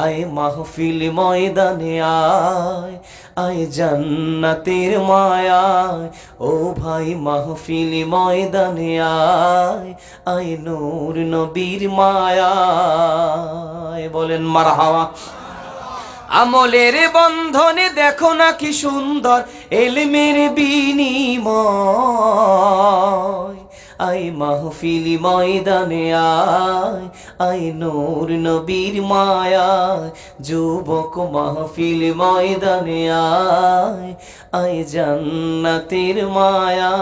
আয় মাহফিল ময়দানে আয়, আয় জান্নাতের মায়ায়। ও ভাই মাহফিল ময়দানে আয়, আয় নূর নবীর মায়ায়। বলেন মারহাবা। আমলের বন্ধনে দেখো না কি সুন্দর ইলমের বিনিময়। আয় মাহফিল ময়দানে আয়, আয় নূর নবীর মায়ায়। যুবক মাহফিল ময়দানে আয়, আয় জান্নাতের মায়ায়।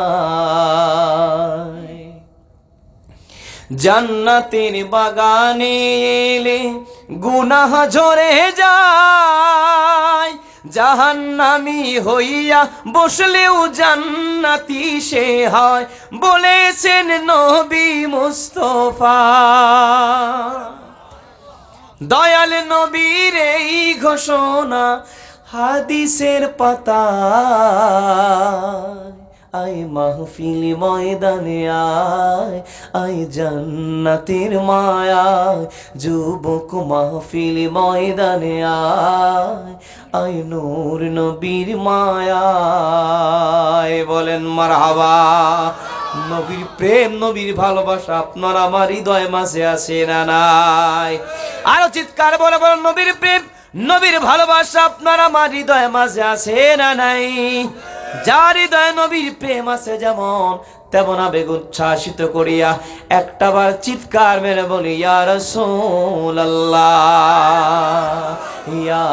জান্নাতের বাগানে এলে গুনাহ ঝরে যায়, জাহান্নামী হইয়া বসলেও জান্নাতি সে হয়, বলেছেন নবী মুস্তাফা। দয়াল নবীর এই ঘোষণা হাদিসের পাতায়। আয় মাহফিল ময়দানে আয়, আয় জান্নাতের মায়ায়। যুবক মাহফিল ময়দানে আয়, আয় নূর নবীর মায়ায়। বলেন মারহাবা। নবীর প্রেম, নবীর ভালোবাসা আপনার আমার হৃদয় মাঝে আছে না নাই? আরো চিৎকার বলে বলেন নবীর প্রেম, নবীর ভালোবাসা আপনার আমার হৃদয় মাঝে আছে না নাই? যার হৃদয়ে নবীর প্রেম আছে যেমন, তেমন আবেগ উচ্ছ্বাসিত করিয়া একটাবার চিৎকার মেরে বলি ইয়া রাসূলুল্লাহ, ইয়া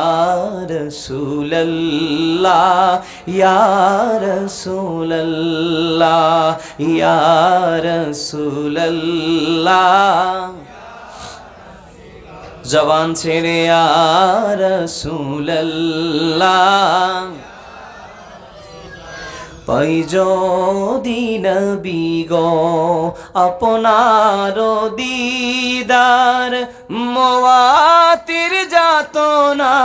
রাসূলুল্লাহ, ইয়া রাসূলুল্লাহ, ইয়া রাসূলুল্লাহ। জবান ছেড়ে ইয়া রাসূলুল্লাহ। পাই যদি নবী গো আপনার দিদার, মোয়াতির যাতনা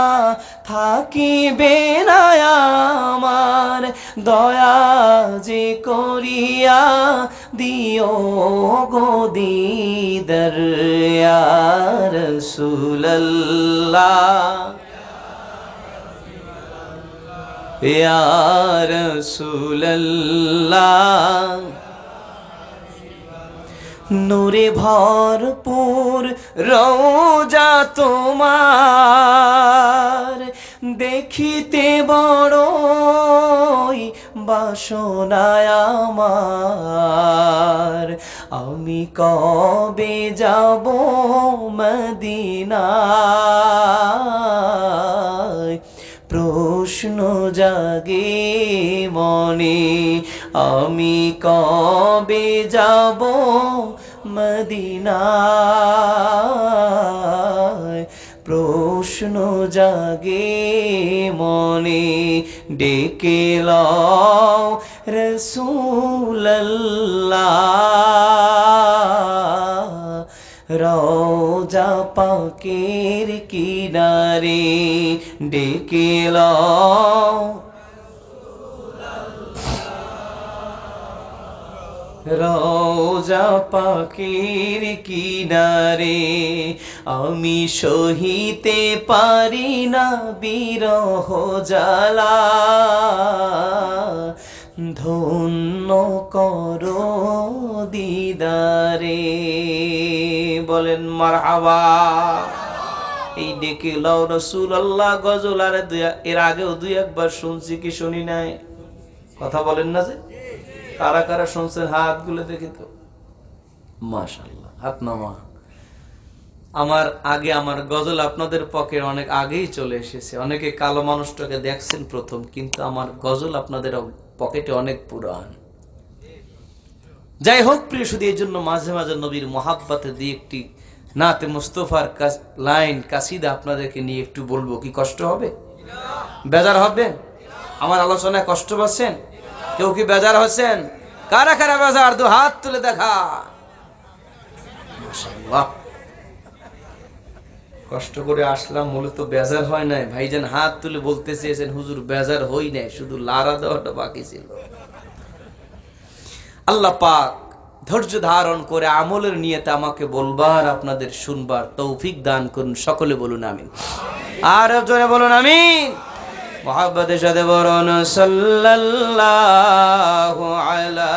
থাকিবে না আমার। দয়া যে করিয়া দিও গো দিদার ইয়া রাসূলুল্লাহ, ইয়া রাসূলুল্লাহ। নূরে ভরপুর রওজা তোমার, দেখিতে বড়ই বাসনায় আমার। আমি কবে যাব মদিনায়, প্রশ্ন জাগে মনে। আমি কবে যাব মদিনায়, প্রশ্ন জাগে মনে। ডেকে লও রাসূলুল্লাহ, রওজা পাকের কিনারে। ডেকে লও রওজা পাকের কিনারে। আমি সহিতে পারি না বিরহ জ্বালা, ধন্য করো দিদারে। বলেন মারহাবা। এই ডেকে লও রাসূলুল্লাহ গজল আর এর আগেও দুই একবার শুনছি কি শুনি নাই? কথা বলেন না যে? কারা কারা শুনছেন হাত গুলো দেখি তো। মাশাআল্লাহ, হাত নামা। আমার গজল আপনাদের পক্ষে অনেক আগেই চলে এসেছে। অনেকে কালো মানুষটাকে দেখছেন প্রথম, কিন্তু আমার গজল আপনাদের পকেটে অনেক পুরান। যাই হোক প্রিয়, শুধু এই জন্য মাঝে মাঝে নবীর মহাব্বতে দিয়ে একটি নাতে মুস্তাফার লাইন কাসিদা আপনাদেরকে নিয়ে একটু বলবো। কি কষ্ট হবে? বেজার হবে? আমার আলোচনায় কষ্ট পাচ্ছেন? কেউ কি বেজার হচ্ছেন? কারা কারা বেজার? দু হাত তুলে দেখা। মাশাআল্লাহ, কষ্ট করে আসলাম, মূলত বেজার হয় নাই। ভাইজান হাত তুলে বলতে চেয়েছেন হুজুর বেজার হই নাই, শুধু লারা দেওয়াটা বাকি ছিল। আল্লাহ পাক ধৈর্য ধারণ করে আমলের নিয়তে আমাকে বলবার, আপনাদের শুনবার তৌফিক দান করুন। সকলে বলুন আমিন। আর জোরে বলুন আমিন। মুহাব্বতের সাথে বলুন সাল্লাল্লাহু আলা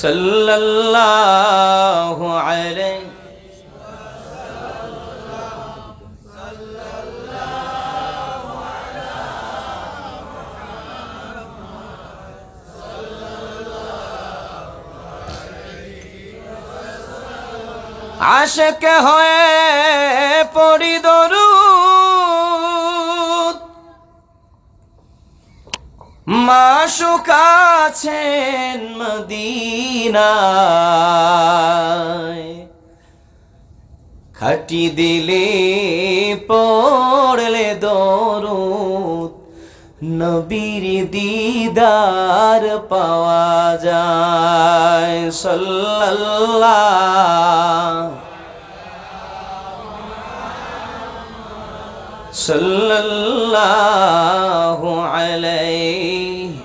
সাল্লাল্লাহু আলাইহি আশিক হয়ে পড়ি দরুদ, মাশুক আছেন মদিনায়, খাটি দিলে পড়লে দরুদ, নবীর দিদার পাওয়া যায়। সাল্লাল্লাহু আলাইহি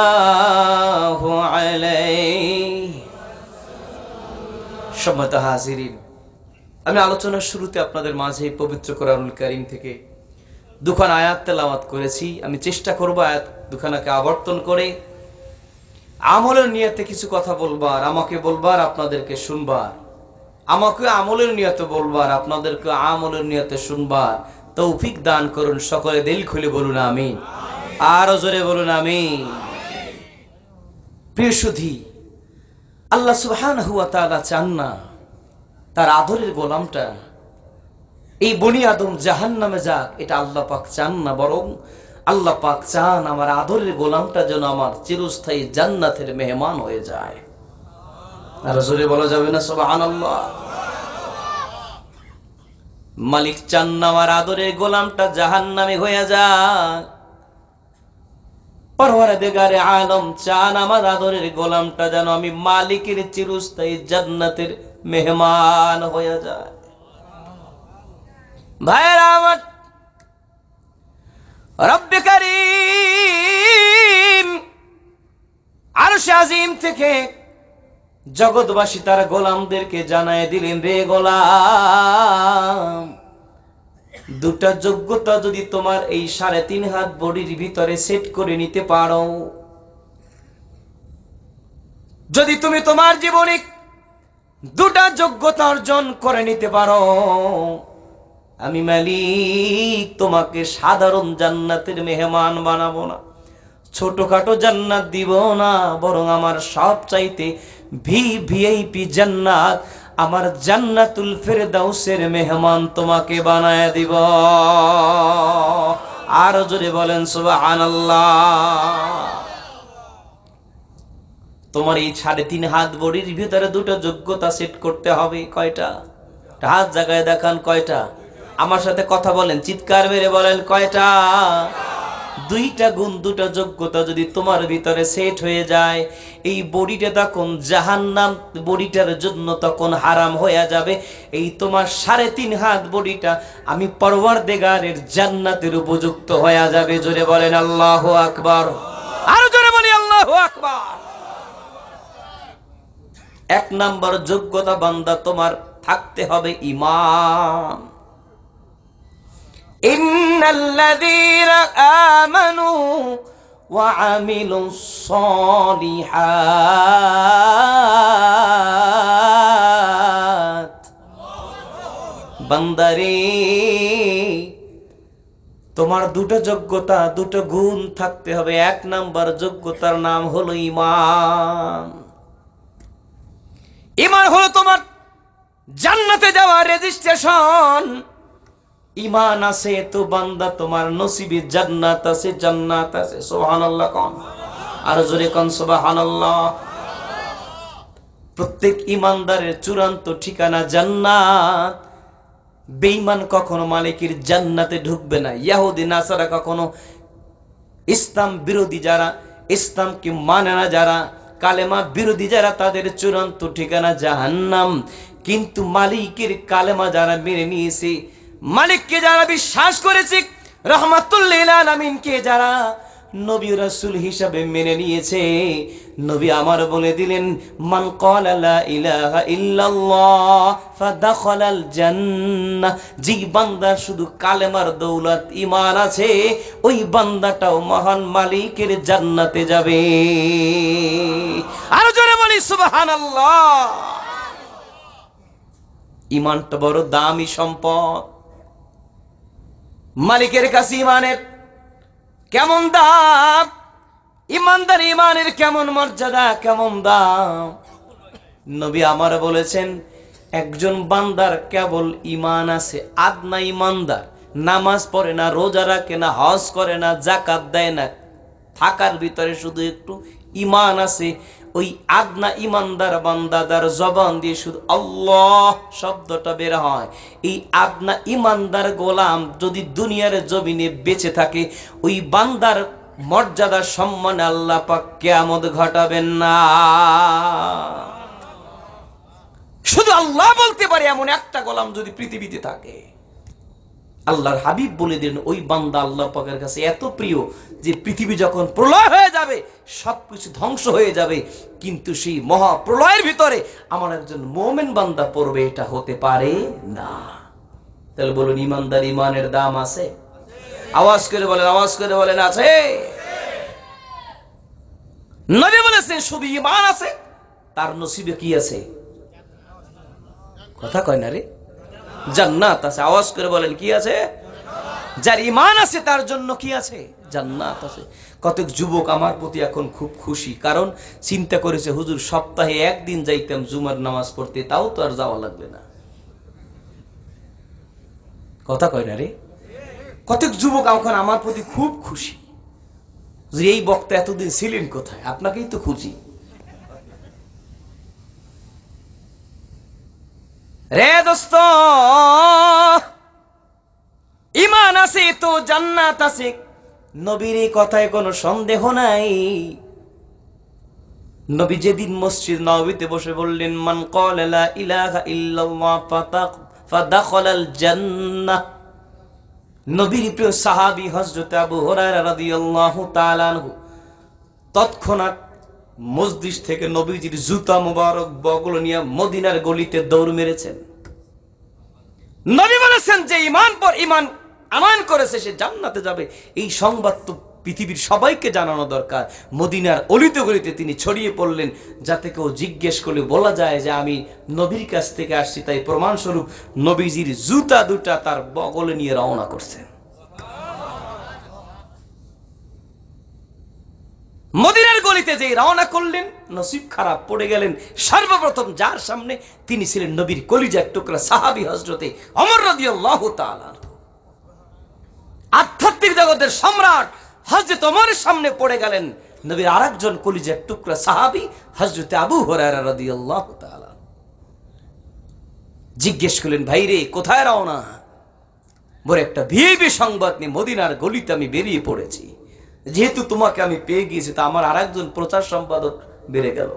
সাল্লাল্লাহু আলাইহি। সম্মানিত হাজিরিন, আমি আলোচনার শুরুতে আপনাদের মাঝে পবিত্র কোরআনুল কারীম থেকে দুখানা আয়াত তেলাওয়াত করেছি। আমি চেষ্টা করব আয়াত দুখানাকে আবর্তন করে আমলের নিয়তে কিছু কথা বলবার, আমাকে বলবার, আপনাদেরকে শুনবার, আমাকে আমলের নিয়তে বলবার, আপনাদেরকে আমলের নিয়তে শুনবার তৌফিক দান করুন। সকলে দিল খুলে বলুন আমিন। আরো জোরে বলুন আমিন। প্রিয় সুধী, আল্লাহ সুবহানাহু ওয়া তাআলা চান না তার আদরের গোলামটা এই বনি আদম জাহান্নামে যাক, এটা আল্লাহ পাক চান না। বরং আল্লাহ পাক চান আমার আদরের গোলামটা যেন আমার চিরস্থায়ী জান্নাতের মেহমান হয়ে যায়। আর জোরে বলা যাবে না সুবহানাল্লাহ? মালিক চান না আমার আদরের গোলামটা জাহান্নামে হয়ে যাক। পরওয়ারদিগারে আলম চান আমার আদরের গোলামটা যেন আমি মালিকের চিরস্থায়ী জান্নাতের মেহমান হয়ে যায়। ভাইরা আমার, রব্বে কারীম আরশে আজিম থেকে জগৎবাসী তার গোলামদেরকে জানায় দিলেন, রে গোলাম, দুটা যোগ্যতা যদি তোমার এই 3.5 হাত বডির ভিতরে সেট করে নিতে পারো, যদি তুমি তোমার জীবনে দুটা যোগ্যতা অর্জন করে নিতে পারো, আমি মালিক তোমাকে সাধারণ জান্নাতের মেহমান বানাবো না, ছোটখাটো জান্নাত দিব না, বরং আমার সব চাইতে ভিআইপি জান্নাত, আমার জান্নাতুল ফেরদাউসের মেহমান তোমাকে বানায় দিব। আর জোরে বলেন সুবহানাল্লাহ। তোমার এই 3.5 হাত বডির ভিতরে দুটো যোগ্যতা সেট করতে হবে। কয়টা? হাত জায়গায় দেখান কয়টা? আমার সাথে কথা বলেন, চিৎকার মেরে বলেন কয়টা? 2টা গুণ, 2টা যোগ্যতা যদি তোমার ভিতরে সেট হয়ে যায়, এই বডিটা তখন জাহান্নাম, বডিটার জন্য তখন হারাম হয়ে যাবে। এই তোমার 3.5 হাত বডিটা আমি পরওয়ারদিগারের জান্নাতের উপযুক্ত হয়ে যাবে। জোরে বলেন আল্লাহু আকবার। আরো জোরে বলি আল্লাহু আকবার। 1 নাম্বার যোগ্যতা বান্দা তোমার থাকতে হবে ঈমান। ইন্নাল্লাযীনা আমানু ওয়া আমিলুস সলিহাত। বান্দারে, তোমার দুটো যোগ্যতা, দুটো গুণ থাকতে হবে। 1 নাম্বার যোগ্যতার নাম হলো ঈমান। ঈমান হলো তোমার জান্নাতে যাওয়ার রেজিস্ট্রেশন। ঈমান আছে তো বান্দা তোমার নসিবে জান্নাত আছে, জান্নাত আছে। সুবহানাল্লাহ কোন? আর জোরে কোন সুবহানাল্লাহ। প্রত্যেক ঈমানদারের চূড়ান্ত ঠিকানা জান্নাত। বেঈমান কখনো মালিকের জান্নাতে ঢুকবে না। ইহুদি নাসারা কখনো, ইসলাম বিরোধী যারা, ইসলামকে মানে না যারা, কালেমা বিরোধী যারা, তাদের চূড়ান্ত ঠিকানা জাহান্নাম। কিন্তু মালিকের কালেমা যারা মেনে নিয়েছে, মালিককে যারা বিশ্বাস করেছে, রাহমাতুল লিল আলামিনকে যারা নবী রাসূল হিসাবে মেনে নিয়েছে, নবী আমার বলে দিলেন, মান ক্বালা লা ইলাহা ইল্লাল্লাহ ফাদাখালাল জান্নাহ। যে বান্দা শুধু কালেমার দৌলত ঈমান আছে, ওই বান্দাটাও মহান মালিকের জান্নাতে যাবে। আরো জোরে বলি সুবহানাল্লাহ। ঈমানটা বড় দামি সম্পদ। মালিকের কাছে ঈমানের কেমন দাম, ইমানদার ঈমানের কেমন মর্যাদা, কেমন দাম। নবী আমার বলেছেন, একজন বান্দার কেবল ঈমান আছে, আদনা ঈমানদার, নামাজ পড়ে না, রোজা রাখে না, হজ করে না, যাকাত দেয় না, থাকার ভিতরে শুধু একটু ঈমান আছে, ওই আদনা ঈমানদার বান্দাদার জবান দিয়ে শুধু আল্লাহ শব্দটা বের হয়, এই আদনা ঈমানদার গোলাম যদি দুনিয়ার জমিনে বেঁচে থাকে, ওই বান্দার মর্যাদা সম্মানে আল্লাহ পাক কিয়ামত ঘটাবেন না। শুধু আল্লাহ বলতে পারে এমন একটা গোলাম যদি পৃথিবীতে থাকে, আল্লাহর হাবিব বলে দিলেন, ওই বান্দা আল্লাহ পাকের কাছে এত প্রিয় যে পৃথিবী যখন প্রলয় হয়ে যাবে, সবকিছু ধ্বংস হয়ে যাবে, কিন্তু সেই মহা প্রলয়ের ভিতরে আমার একজন মুমিন বান্দা পড়বে, এটা হতে পারে না। তাহলে বলুন, ঈমানদার ঈমানের দাম আছে? আওয়াজ করে বলেন, আওয়াজ করে বলেন, আছে। নবী বলেছেন, শুধু ঈমান আছে, তার নসিবে কি আছে? কথা কয় না রে, জান্নাত আছে। আওয়াজ করে বলেন, কি আছে? যার ঈমান আছে তার জন্য কি আছে? জান্নাত আছে। কতক যুবক আমার প্রতি এখন খুব খুশি, কারণ চিন্তা করেছে, হুজুর সপ্তাহে একদিন যাইতাম জুমার নামাজ পড়তে, তাও তো আর যাওয়া লাগবে না। কথা কয় না রে। কতক যুবক এখন আমার প্রতি খুব খুশি, যে এই বক্তা এতদিন ছিলেন কোথায়, আপনাকেই তো খুঁজি। রে দোস্ত, ঈমান আছে তো জান্নাত আছে, নবীর এই কথায় কোনো সন্দেহ নাই। নবী যেদিন মসজিদ নববীতে বসে বললেন, মান ক্বালা লা ইলাহা ইল্লাল্লাহ ফাদাখালাল জান্নাহ, নবীর প্রিয় সাহাবী হযরত আবু হুরায়রা রাদিয়াল্লাহু তাআলা আনহু তৎক্ষণাৎ মসজিদ থেকে নবীজির জুতা মুবারক বগল নিয়ে মদিনার গলিতে দৌড় মেরেছেন। নবী বলেছেন, যে ঈমান পর ঈমান আমান করেছে সে জান্নাতে যাবে। এই সংবাদ তো পৃথিবীর সবাইকে জানানো দরকার। মদিনার অলিতে গলিতে তিনি ছড়িয়ে পড়লেন, যাতে কেউ জিজ্ঞেস করলে বলা যায় যে আমি নবীর কাছ থেকে আসছি। তাই প্রমাণস্বরূপ নবীজির জুতা দুটা তার বগলে নিয়ে রওনা করছেন। মদিনার গলিতে যে রওনা করলেন, নসিব খারাপ, পড়ে গেলেন সর্বপ্রথম যার সামনে, তিনি ছিলেন নবীর কলিজার টুকরা সাহাবী হযরতে ওমর রাদিয়াল্লাহু তাআলা। আধ্যাত্মিক জগতের সম্রাট হযরত ওমরের সামনে পড়ে গেলেন নবীর আরেকজন কলিজার টুকরা সাহাবী হযরতে আবু হুরায়রা রাদিয়াল্লাহু তাআলা। জিজ্ঞেস করলেন, ভাই রে কোথায় রওনা? বড় একটা ভিআইপি সংবাদ নিয়ে মদিনার গলিতে আমি বেরিয়ে পড়েছি। যেহেতু তোমাকে আমি পেয়ে গিয়েছি, তা আমার আরেকজন প্রচার সম্পাদক বেড়ে গেল।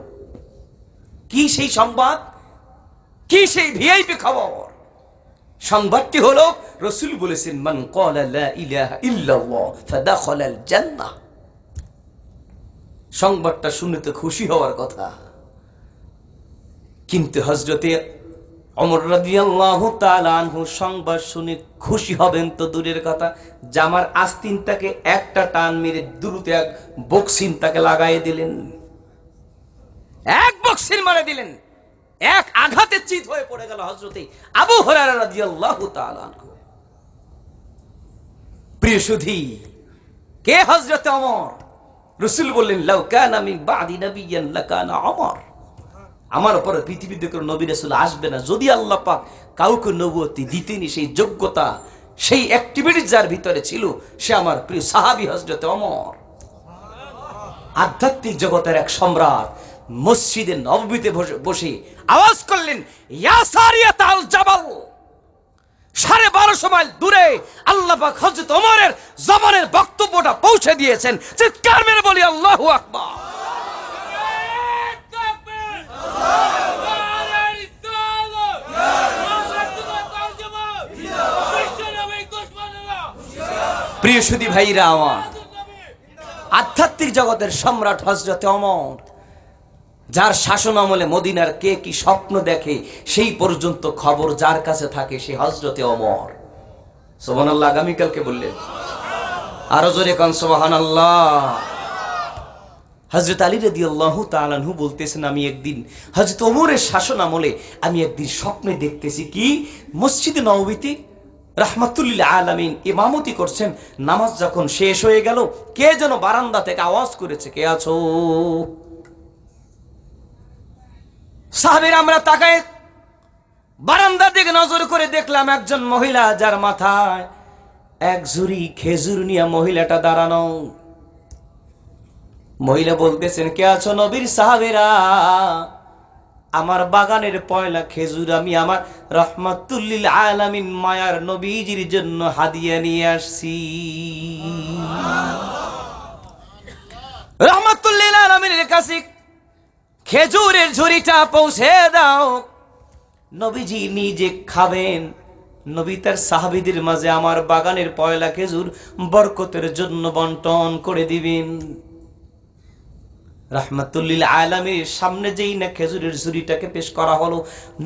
কি সেই সংবাদ, কি সেই ভিআইপি খবর? সংবাদটি হলো, রাসূল বলেছেন, মান ক্বালা লা ইলাহা ইল্লাল্লাহ ফাদাখালাল জান্নাহ। সংবাদটা শুনে তো খুশি হওয়ার কথা, কিন্তু হযরতে ওমর রাদিয়াল্লাহু তাআলা আনহু সংবাদ শুনে খুশি হবেন তো দূরের কথা, জামার আস্তিনটাকে একটা টান মেরে দ্রুত এক বক্সিন তাকে লাগাই দিলেন। এক বক্সিন মারে দিলেন, এক আঘাতে চিত হয়ে পড়ে গেল হযরতে আবু হুরায়রা রাদিয়াল্লাহু তাআলা আনহু। প্রিয় সুধী, কে হযরতে ওমর? রাসূল বললেন, লাউ কানা মিন বাদি নাবিয়্যান লাকানা ওমর। আমার উপরে পৃথিবীতে কোনো নবী রাসূল আসবে না, যদি আল্লাহ পাক কাউকে নবুয়তি দিতেনি, সেই যোগ্যতা, সেই অ্যাক্টিভিটি যার ভিতরে ছিল, সে আমার প্রিয় সাহাবী হযরতে ওমর। আধ্যাত্মিক জগতের এক সম্রাট মসজিদে নববীতে বসে আওয়াজ করলেন, ইয়া সারিয়াতাল জাবাল। 12.5 মাইল দূরে আল্লাহ পাক হযরত ওমরের জবানের বক্তব্যটা পৌঁছে দিয়েছেন। চিৎকার মেরে বলি আল্লাহু আকবার। প্রিয় সুধী ভাইরা আমার, আধ্যাত্মিক জগতের সম্রাট হযরতে ওমর, যার শাসন আমলে মদিনার কে কি স্বপ্ন দেখে সেই পর্যন্ত খবর যার কাছে থাকে, সে হযরতে ওমর। সুবহানাল্লাহ। আগামীকালকে বললেন, আরো জোরে কোন সুবহানাল্লাহ। হযরত আলী রাদিয়াল্লাহু তাআলা আনহু বলতেছেন, আমি একদিন হযরত ওমরের শাসন আমলে আমি একদিন স্বপ্নে দেখতেছি কি, মসজিদে নববীতে রাহমাতুল লিল আলামিন ইমামতি করছেন। নামাজ যখন শেষ হয়ে গেল, কে যেন বারান্দা থেকে আওয়াজ করেছে, কে আছো? সাহাবীরা আমরা তাকায় বারান্দার দিকে নজর করে দেখলাম একজন মহিলা, যার মাথায় এক ঝুড়ি খেজুর নিয়ে মহিলাটা দাঁড়ানো। মহিলা বলতেছেন, কে আছো? নবীর সাহাবীরা, আমার বাগানের পয়লা খেজুর আমি আমার রাহমাতুল লিল আলামিন মায়ার নবীজির জন্য হাদিয়া নিয়ে আসছি। রাহমাতুল লিল আলামিনের কাছে খেজুরের ঝুড়িটা পৌঁছে দাও, নবীজি নিজে খাবেন। নবী তার সাহাবীদের মাঝে আমার বাগানের পয়লা খেজুর বরকতের জন্য বন্টন করে দিবেন। রাহমাতুল লিল আলামিনের সামনে যেই না খেজুরের ঝুড়িটাকে পেশ করা হলো,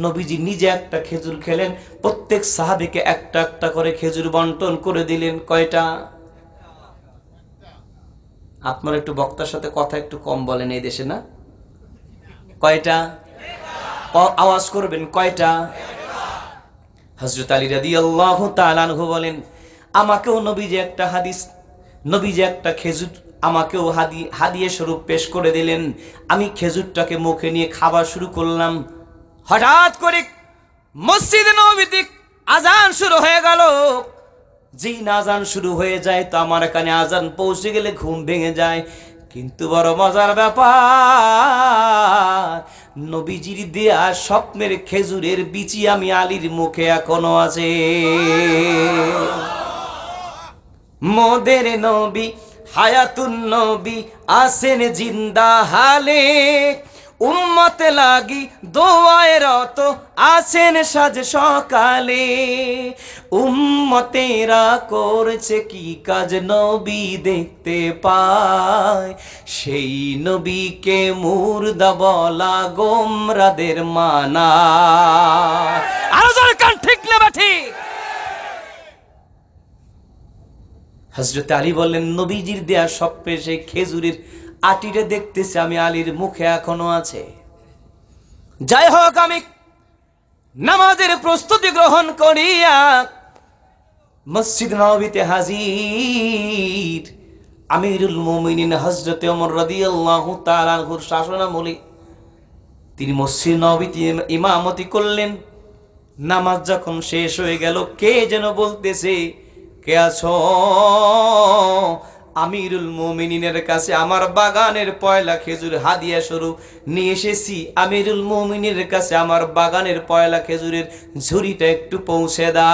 নবীজি নিজে একটা খেজুর খেলেন, প্রত্যেক সাহাবীকে একটা একটা করে খেজুর বন্টন করে দিলেন। কয়টা? আপনারা একটু বক্তার সাথে কথা একটু কম বলেন এই দেশে, না? কয়টা? আওয়াজ করবেন, কয়টা? হযরত আলী রাদিয়াল্লাহু তাআলা আনহু বলেন, আমাকেও নবীজি একটা নবীজি একটা খেজুর আমাকেও হাদিয়া স্বরূপ পেশ করে দিলেন। আমি খেজুরটাকে মুখে নিয়ে খাবার শুরু করলাম। হঠাৎ করে মসজিদে নববীতে আজান শুরু হয়ে গেল। যেই না আজান শুরু হয়ে যায় তো আমার কানে আজান পৌঁছে গেলে ঘুম ভেঙে যায়। কিন্তু বড় মজার ব্যাপার, নবীজির দেয়া স্বপ্নের খেজুরের বিচি আমি আলীর মুখে এখনো আছে। মোদের নবী হায়াতুন নবী আসেন জিন্দা হালে, উম্মতে লাগি দোয়ায় রত আছেন সাজ সকালে। উম্মতেরা করছে কি কাজ নবী দেখতে পায়, সেই নবীকে মুর্দা বলা গোমরাদের মানা। আরো জোরে কান, ঠিক না ঠিক? হযরত আলী বললেন, নবীজির দেয়া স্বপ্নে সেই খেজুরের আটিটা দেখতেছে আমি আলীর মুখে এখনো আছে। যাই হোক, আমি নামাজের প্রস্তুতি গ্রহণ করিয়া মসজিদ নববীতে হাজির। আমিরুল মুমিনিন হযরত ওমর রাদিয়াল্লাহু তাআলা আনহুর শাসনামলে তিনি মসজিদ নববীতে ইমামতি করলেন। নামাজ যখন শেষ হয়ে গেল, কে যেন বলতেছে, কে আছো? আমিরুল মুমিনিনের কাছে আমার বাগানের পয়লা খেজুর হাদিয়া স্বরূপ নিয়ে এসেছি। আমিরুল মুমিনের কাছে আমার বাগানের পয়লা খেজুরের ঝুড়িটা একটু পৌঁছে দাও।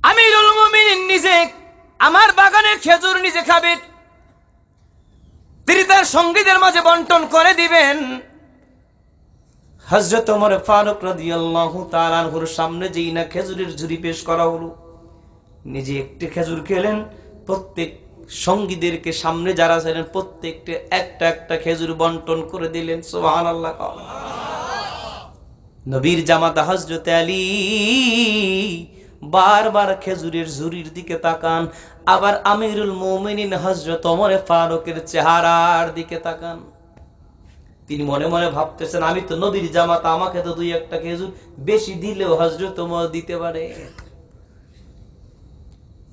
আমিরুল মুমিনিন নিজে আমার বাগানের খেজুর নিজে খাবেন, তিনি তার সঙ্গীদের মাঝে বন্টন করে দিবেন। হযরত ওমর ফারুক রাদিয়াল্লাহু তাআলা আনহুর সামনে যেই না খেজুরের ঝুড়ি পেশ করা হলো, নিজে একটি খেজুর খেলেন, প্রত্যেক সঙ্গীদেরকে সামনে যারা ছিলেন প্রত্যেককে একটা একটা খেজুর বন্টন করে দিলেন। সুবহানাল্লাহ। নবীর জামাতা হযরত আলী বারবার খেজুরের ঝুড়ির দিকে তাকান, আবার আমিরুল মুমিনিন হযরত ওমর ফারুকের চেহারার দিকে তাকান। তিনি মনে মনে ভাবতেছেন, আমি তো নবীর জামাতা, আমাকে তো দুই একটা খেজুর বেশি দিলেও হযরত ওমর দিতে পারে,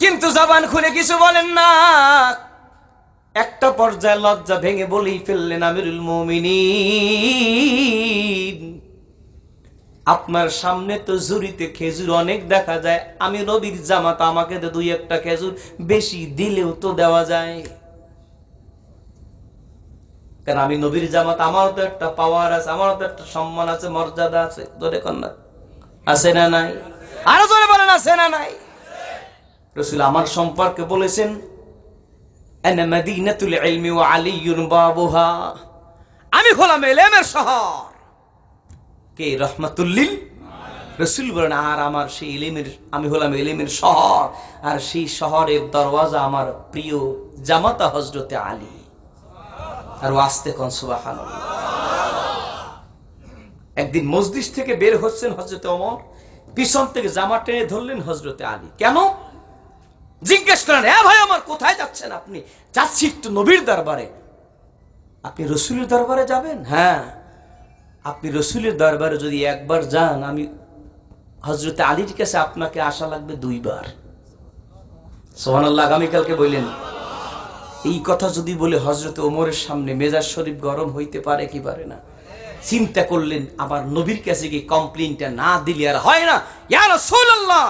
কিন্তু জবান খুলে কিছু বলেন না। একটা পর্যায়ে লজ্জা ভেঙে বলেই ফেললেন, আমিরুল মুমিনিন, আপনার সামনে তো ঝুড়িতে খেজুর অনেক দেখা যায়, আমি নবীর জামাতা, আমাকে তো দুই একটা খেজুর বেশি দিলেও তো দেওয়া যায়, কারণ আমি নবীর জামাত, আমারও তো একটা পাওয়ার আছে, আমারও তো একটা সম্মান আছে, মর্যাদা আছে। জোরে কন্যা, আছে না নাই? আরো জোরে বলেন, আছে না নাই? রাসূল আমার সম্পর্কে বলেছেন, আনা মাদিনাতুল ইলমি ওয়া আলিয়ুন বাবুহা, আমি হলাম ইলমের শহর। কে? রাহমাতুল লিল রাসূল বলেন, আর আমার সেই ইলমের, আমি হলাম ইলমের শহর, আর সেই শহরের দরওয়াজা আমার প্রিয় জামাতা হযরতে আলী। আর আস্তে কোন সুবহানাল্লাহ। একদিন মসজিদ থেকে বের হচ্ছেন হযরতে ওমর, পিছন থেকে জামা টেনে ধরলেন হযরতে আলী। কেন? জিজ্ঞেস করেন, হ্যাঁ ভাই আমার, কোথায় যাচ্ছেন আপনি? যাচ্ছি একটু নবীর দরবারে। আপনি রাসূলের দরবারে যাবেন? হ্যাঁ। আপনি রাসূলের দরবারে যদি একবার যান, আমি হযরতে আলীর কাছে আপনাকে আসা লাগবে 2 বার। সুবহানাল্লাহ। আগামীকালকে বললেন। এই কথা যদি বলে হযরতে ওমরের সামনে মেজাজ শরীফ গরম হইতে পারে কি পারে না? চিন্তা করলেন, আমার নবীর কাছে কি কমপ্লেইনটা না দিলে আর হয় না। ইয়া রাসূলুল্লাহ,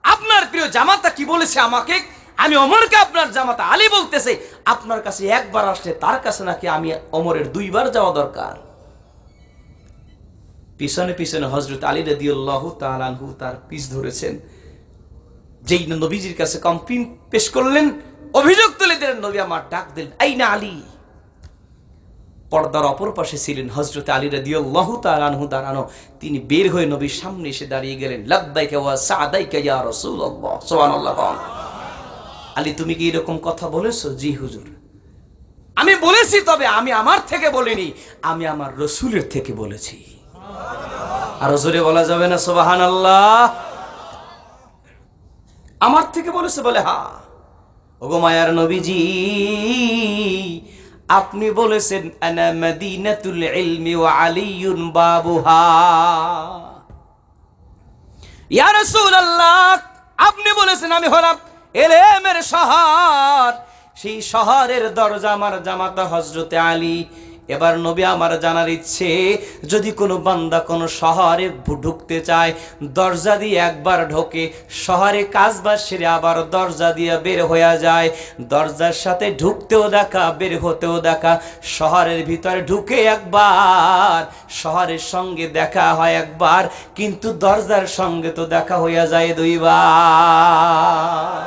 আপনার প্রিয় জামাতা কি বলেছে আমাকে? আমি ওমরকে আপনার জামাতা আলী বলতেছে, আপনার কাছে একবার আসলে তার কাছে নাকি আমি ওমরের 2 বার যাওয়া দরকার। পিছনে পিছনে হযরত আলী রাদিয়াল্লাহু তাআলা আনহু তার পিছ ধরেছেন। যেই নবীজির কাছে কমপ্লেইন পেশ করলেন, অভিযোগ তুলে দিলেন, নবী আমার ডাক দিলেন, আইনা আলী। পর্দার অপর পাশে ছিলেন হযরত আলী রাদিয়াল্লাহু তাআলা আনহু দাঁড়ানো। তিনি বের হয়ে নবীর সামনে এসে দাঁড়িয়ে গেলেন। লাব্বাইকা ওয়া সাদাইকা ইয়া রাসূলুল্লাহ। সুবহানাল্লাহ। আলী, তুমি কি এরকম কথা বলেছো? জি হুজুর, আমি বলেছি, তবে আমি আমার থেকে বলিনি, আমি আমার রাসূলের থেকে বলেছি। আর জোরে বলা যাবে না সুবহানাল্লাহ? আমার থেকে বলেছে বলে, হ্যাঁ। ওগো মায়ার নবীজি, আপনি বলেছেন আনা মাদিনাতুল ইলমি ওয়া আলিয়ুন বাবুহা। ইয়া রাসূলুল্লাহ, আপনি বলেছেন আমি হলাম ইলমের শহর, সেই শহরের দরজা আমার জামাতা হযরতে আলী। এবার নবী আমার জানার ইচ্ছে, যদি কোনো বান্দা কোনো শহরে ঢুকতে চায়, দরজা দিয়ে একবার ঢোকে, শহরে কাজবাজ সেরে আবার দরজা দিয়ে বের হয়ে যায়, দরজার সাথে ঢুকতেও দেখা বের হতেও দেখা, শহরের ভিতরে ঢুকে একবার, শহরের সঙ্গে দেখা হয় একবার, কিন্তু দরজার সঙ্গে তো দেখা হইয়া যায় 2 বার।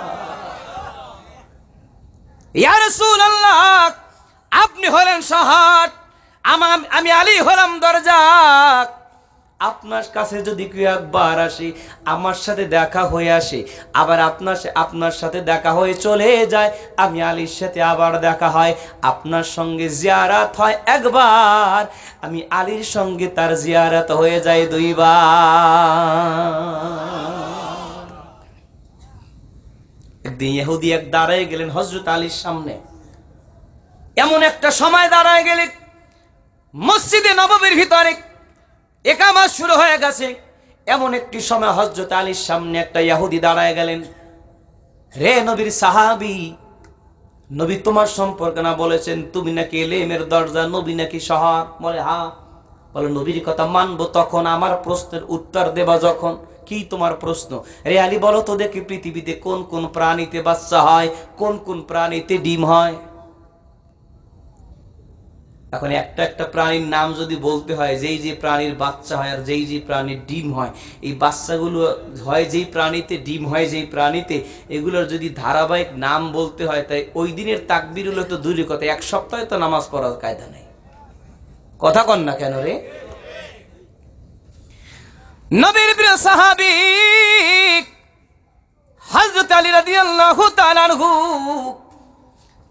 ইয়া রাসূলুল্লাহ, আপনি হলেন শহর, আমি আলী হলাম দরজা। আপনার কাছে যদি কেউ একবার আসে, আমার সাথে দেখা হয়ে আসে, আবার আপনার সাথে দেখা হয়ে চলে যায়, আমি আলীর সাথে আবার দেখা হয়, আপনার সঙ্গে জিয়ারত হয় একবার, আমি আলীর সঙ্গে তার জিয়ারত হয়ে যায় 2 বার। একদিন ইহুদি এক দাঁড়ায় গেলেন হযরত আলীর সামনে। এমন একটা সময় দাঁড়ায় গেলেন, মসজিদে নববীর ভিতরে ইকামত শুরু হয়ে গেছে। এমন একটি সময় হযরত আলীর সামনে একটা ইহুদি দাঁড়ায় গেলেন। রে নবীর সাহাবী, নবী তোমার সম্পর্কে না বলেছেন তুমি নাকি ইলমের দরজা, নবী নাকি শহর? বলে হ্যাঁ। বলে নবীর কথা মানবো তখন, আমার প্রশ্নের উত্তর দেবা যখন। কি তোমার প্রশ্ন? রে আলী, বলো তো দেখি পৃথিবীতে কোন কোন প্রাণীতে বাচ্চা হয়, কোন কোন প্রাণীতে ডিম হয়? এখন একটা একটা প্রাণীর নাম যদি বলতে হয়, যেই যে প্রাণীর বাচ্চা হয় আর যেই যে প্রাণীর ডিম হয়, এই বাচ্চাগুলো হয় যেই প্রাণীতে, ডিম হয় যেই প্রাণীতে, এগুলোর যদি ধারাবাহিক নাম বলতে হয়, তাই ওই দিনের তাকবীর হলো তো দূরের কথা, 1 সপ্তাহে তো নামাজ পড়ার কায়দা নেই। কথা কন না কেন রে? নবীর প্রিয় সাহাবী হযরত আলী রাদিয়াল্লাহু তাআলা আনহু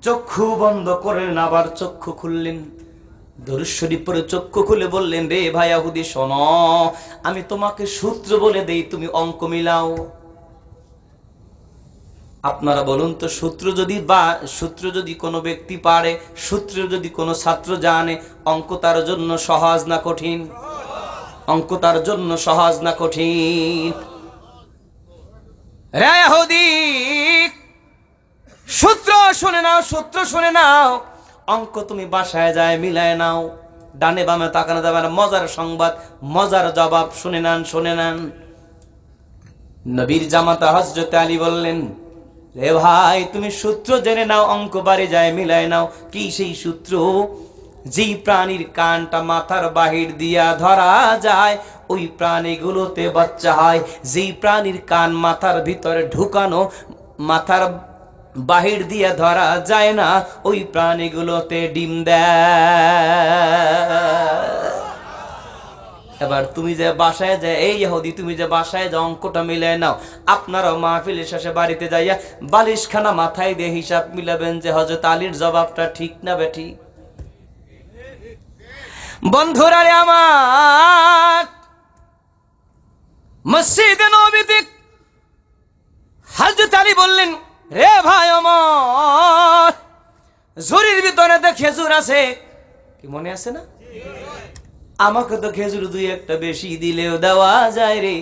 চক্ষু বন্ধ করলেন, আবার চক্ষু খুললেন, দরুদ শরীফ পড়ে চক্ষু খুলে বললেন, রে ভাই ইহুদি শোনো, আমি তোমাকে সূত্র বলে দেই, তুমি অঙ্ক মিলাও। আপনারা বলুন তো, সূত্র যদি কোনো ব্যক্তি পারে, সূত্র যদি কোনো ছাত্র জানে, অঙ্ক তার জন্য সহজ না কঠিন? অঙ্ক তার জন্য সহজ না কঠিন? রে ইহুদি, সূত্র শুনে নাও, সূত্র শুনে নাও, অঙ্ক তুমি বাসায় যায় মিলায় নাও, ডানে বামে তাকানো যাবে না। মজার সংবাদ, মজার জবাব, শুনে নেন। নবীর জামাতা হযরত আলী বললেন, রে ভাই তুমি সূত্র জেনে নাও, অঙ্ক বাড়ি যায় মিলায় নাও। কি সেই সূত্র? যেই প্রাণীর কানটা মাথার বাহির দিয়া ধরা যায়, ওই প্রাণীগুলোতে বাচ্চা হয়। যেই প্রাণীর কান মাথার ভিতরে ঢুকানো, মাথার বাহির দিয়ে ধরা যায় না, ওই প্রাণীগুলোতে ডিম দেয়। এবার তুমি যে বাসায় যায়, এই ইহুদি তুমি যে বাসায় যে অঙ্কটা মিলাই নাও, আপনারাও মাহফিলের শেষে বাড়িতে যাইয়া বালিশখানা মাথায় দিয়ে হিসাব মিলাবেন যে হযরত আলীর জবাবটা ঠিক না বেঠিক। বন্ধুরা রে আমার, মসজিদে নববীতে হযরত আলী বললেন, রে ভাই আমার, ঝুড়ির ভিতরে তো খেজুর আছে, কি মনে আছে না? আমাকে তো খেজুর দুই একটা বেশি দিলেও দেওয়া যায় রে।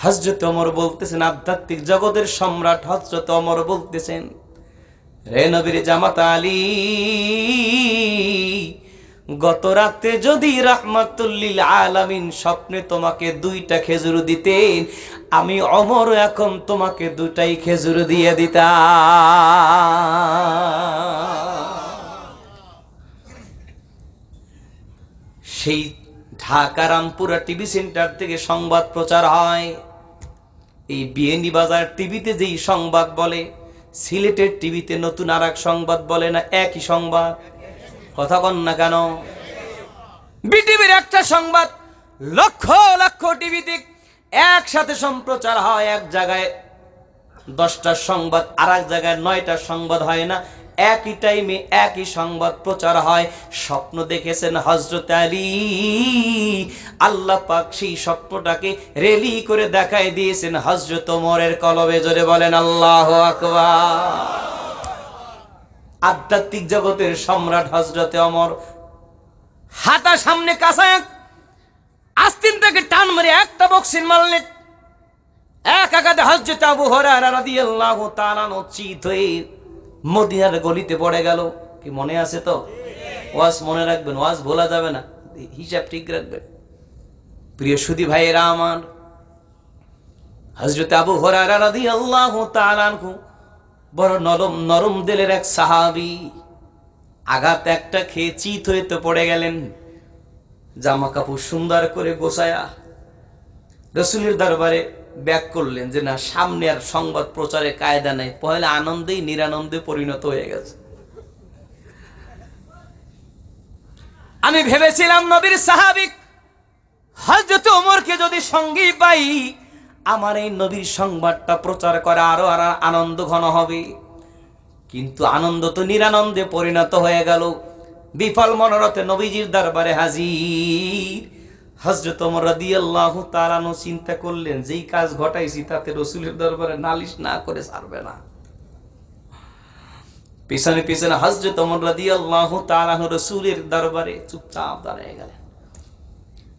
হযরত ওমর বলতেছেন, আধ্যাত্মিক জগতের সম্রাট হযরত ওমর বলতেছেন, রে নবীর জামাতা আলী, গত রাতে যদি রাহমাতুল লিল আলামিন স্বপ্নে তোমাকে দুইটা খেজুর দিতেন, আমি ওমর এখন তোমাকে দুটাই খেজুর দিয়ে দিতাম। সেই ঢাকা রামপুরা টিভি সেন্টার থেকে সংবাদ প্রচার হয়। এই বিএনডি বাজার টিভিতে যেই সংবাদ বলে, সিলেটের টিভিতে নতুন আর এক সংবাদ বলে না? একই সংবাদ, কথা বল না কেন? বিটিভির একটা সংবাদ লক্ষ লক্ষ টিভিতে একসাথে সম্প্রচার হয়। এক জায়গায় 10টা সংবাদ, আর এক জায়গায় 9টা সংবাদ হয় না? একই টাইমে একই সংবাদ প্রচার হয়। স্বপ্ন দেখেছেন হযরত আলী, আল্লাহ পাক সেই স্বপ্নটাকে রেলি করে দেখায় দিয়েছেন হযরত ওমরের কলবে। জোরে বলেন আল্লাহু আকবার। আধ্যাত্মিক জগতের সম্রাট হযরত ওমর হাতা সামনে কাঁচা আস্তিন থেকে টান মেরে একটা বক্সিন মারলেন। এক আঘাতে হযরত আবু হুরায়রা রাদিয়াল্লাহু তাআলা চিত হয়ে মদিনার গলিতে পড়ে গেল। কি মনে আছে তো? ওয়াজ মনে রাখবেন, ওয়াজ ভোলা যাবে না, হিসাব ঠিক রাখবেন। প্রিয় সুধী ভাইয়েরা আমার, হযরত আবু হুরায়রা রাদিয়াল্লাহু তাআলা বড় নরম দিলের এক সাহাবী। আঘাত একটা খেয়ে চিত হয়ে তো পড়ে গেলেন। জামা কাপড় সুন্দর করে গোছায়া রাসূলের দরবারে ব্যাক করলেন যে না, সামনে আর সংবাদ প্রচারে কায়দা নাই, পয়লা আনন্দেই নিরানন্দে পরিণত হয়ে গেছে। আমি ভেবেছিলাম নবীর সাহাবী হযরত ওমরকে যদি সঙ্গী পাই, আমার এই নবীর সংবাদটা প্রচার করা আরো আনন্দ ঘন হবে। কিন্তু আনন্দ তো নিরানন্দে পরিণত হয়ে গেল। বিফল মনোরথে নবীজির দরবারে হাজির হযরত ওমর রাদিয়াল্লাহু তাআলা চিন্তা করলেন, যেই কাজ ঘটাইছি তাতে রাসূলের দরবারে নালিশ না করে ছাড়বে না। পিছনে পিছনে হযরত ওমর রাদিয়াল্লাহু তাআলা রাসূলের দরবারে চুপচাপ দাঁড়িয়ে গেলেন।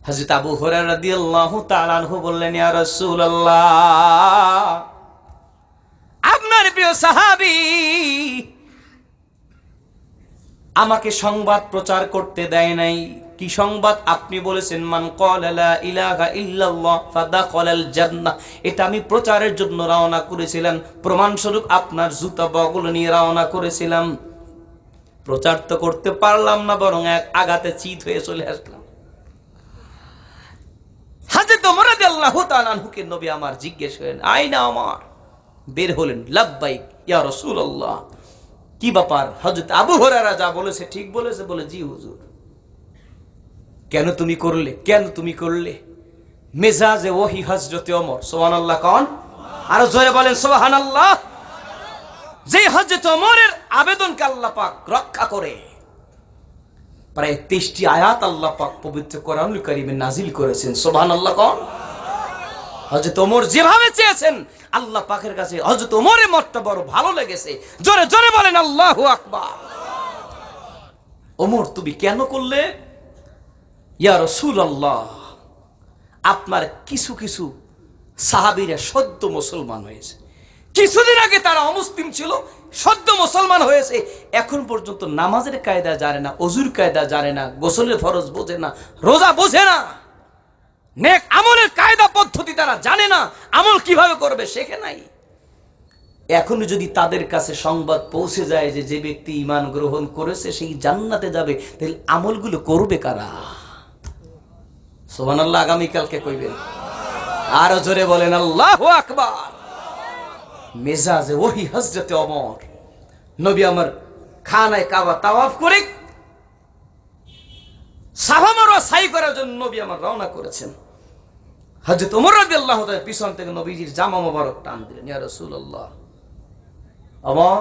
হযরত আবু হুরায়রা রাদিয়াল্লাহু তাআলা বললেন, ইয়া রাসূলুল্লাহ, আপনার প্রিয় সাহাবী আমাকে সংবাদ প্রচার করতে দেয় নাই। কি সংবাদ? আপনি বলেছেন মান ক্বালা লা ইলাহা ইল্লাল্লাহ ফাদাখালাল জান্নাহ। এটা আমি প্রচারের জন্য রওনা করেছিলাম, প্রমাণস্বরূপ আপনার জুতা বগল নিয়ে রওনা করেছিলাম। প্রচার তো করতে পারলাম না, বরং এক আঘাতে চিত হয়ে চলে আসলাম। হযরত ওমর রাদিয়াল্লাহু তাআলা আনহুকে নবী আমার জিজ্ঞেস করেন, আইনা ওমর? বের হলেন, লাব্বাইক ইয়া রাসূলুল্লাহ। কি ব্যাপার? হযরত আবু হুরায়রা যা বলেছে ঠিক বলেছে? বলে, জি হুজুর। কেন তুমি করলে? কেন তুমি করলে? মেজাজে ওহী হযরত ওমর। সুবহানাল্লাহ কোন? আর জোরে বলেন সুবহানাল্লাহ। যে হযরত ওমরের আবেদনকে আল্লাহ পাক রক্ষা করে প্রায় 23টি আয়াত আল্লাহ পাক পবিত্র কোরআনুল কারীমে নাজিল করেছেন। সুবহানাল্লাহ কোন? হযরত ওমর যেভাবে চেয়েছেন আল্লাহ পাকের কাছে হযরত ওমরের মতটা বড় ভালো লেগেছে। জোরে জোরে বলেন আল্লাহু আকবার। ওমর তুমি কেন করলে? ইয়া রাসূলুল্লাহ, আপনার কিছু কিছু সাহাবীরা সদ্য মুসলমান হয়েছে। কিছুদিন আগে তারা অমুসলিম ছিল, সদ্য মুসলমান হয়েছে। এখন পর্যন্ত নামাজের কায়দা জানে না, ওযুর কায়দা জানে না, গোসলের ফরজ বোঝে না, রোজা বোঝে না, নেক আমলের কায়দা পদ্ধতি তারা জানে না, আমল কিভাবে করবে শেখে নাই। এখন যদি তাদের কাছে সংবাদ পৌঁছে যায় যে যে ব্যক্তি ঈমান গ্রহণ করেছে সেই জান্নাতে যাবে, তাহলে আমলগুলো করবে কারা? সুবহানাল্লাহ। আগামীকালকে কইবেন, আরো জোরে বলেন আল্লাহু আকবার। মেজাজে ওহী হযরত ওমর, নবী আমার খানায়ে কাবা তাওয়াফ করে সাফা মারওয়া সাই করার জন্য নবী আমার রওনা করেছেন। হযরত ওমর রাদিয়াল্লাহু তাআলা পিছন থেকে নবীজির জামা মোবারক টান দিলেন, ইয়া রাসূলুল্লাহ, ওমর,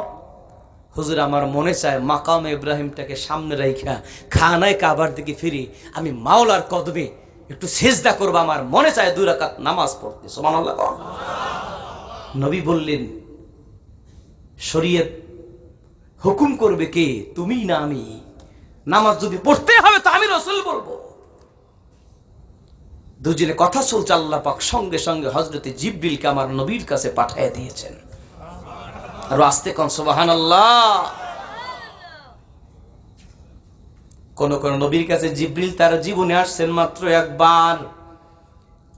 হুজুর আমার মনে চায় মাকাম ইব্রাহিমটাকে সামনে রাইখা খানায় কাবার দিকে ফিরি আমি মাওলার কদমে একটু সিজদা করব, আমার মনে চায় 2 রাকাত নামাজ পড়তে। সুবহানাল্লাহ। নবী বললেন, শরীয়ত হুকুম করবে কে, তুমি না আমি? নামাজ যদি পড়তে হবে তো আমি রাসূল বলবো। দুজনে কথা চলছে, আল্লাহ পাক সঙ্গে সঙ্গে হযরতে জিবরিলকে আমার নবীর কাছে পাঠিয়ে দিয়েছেন। আর আস্তে কোন সুবহানাল্লাহ। কোন কোন নবীর কাছে জিবরিল তার জীবনে আসছেন মাত্র একবার,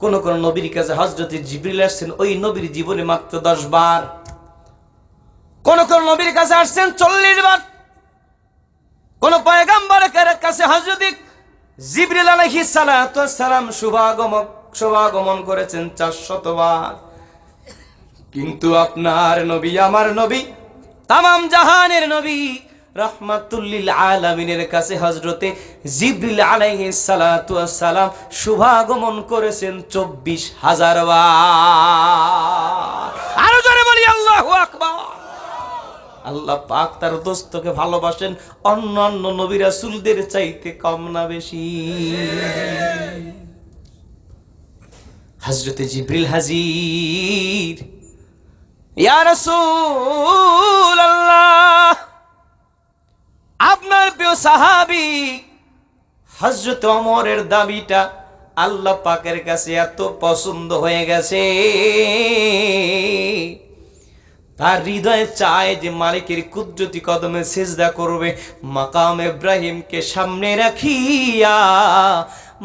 কোন কোন নবীর কাছে হযরতে জিবরিল আসছেন ওই নবীর জীবনে মাত্র 10 বার, কোন কোন নবীর কাছে আসছেন 40 বার, কোন পয়গম্বরের কাছে হযরতে জিবরিল আলাইহিস সালাতু ওয়াস সালাম শুভাগমন করেছেন 400 বার। কিন্তু আপনার নবী, আমার নবী, তামাম জাহানের নবী, রাহমাতুল লিল আলামিনের কাছে হযরতে জিবরিল আলাইহিস সালাতু ওয়াস সালাম শুভাগমন করেছেন 24,000 বার। আরো জোরে বলি আল্লাহু আকবার। আল্লাহ পাক তার দোস্তকে ভালোবাসেন অন্যান্য নবী রাসূলদের চাইতে কম না বেশি। হযরতে জিবরিল হাজির, ইয়া রাসূলুল্লাহ, আপনার প্রিয় সাহাবী হযরত ওমরের দাবিটা আল্লাহ পাকের কাছে এত পছন্দ হয়ে গেছে, তার হৃদয়ে চায় যে মালিকের কুদরতি কদমে সিজদা করবে। মাকাম ইব্রাহিমকে সামনে রাখিয়া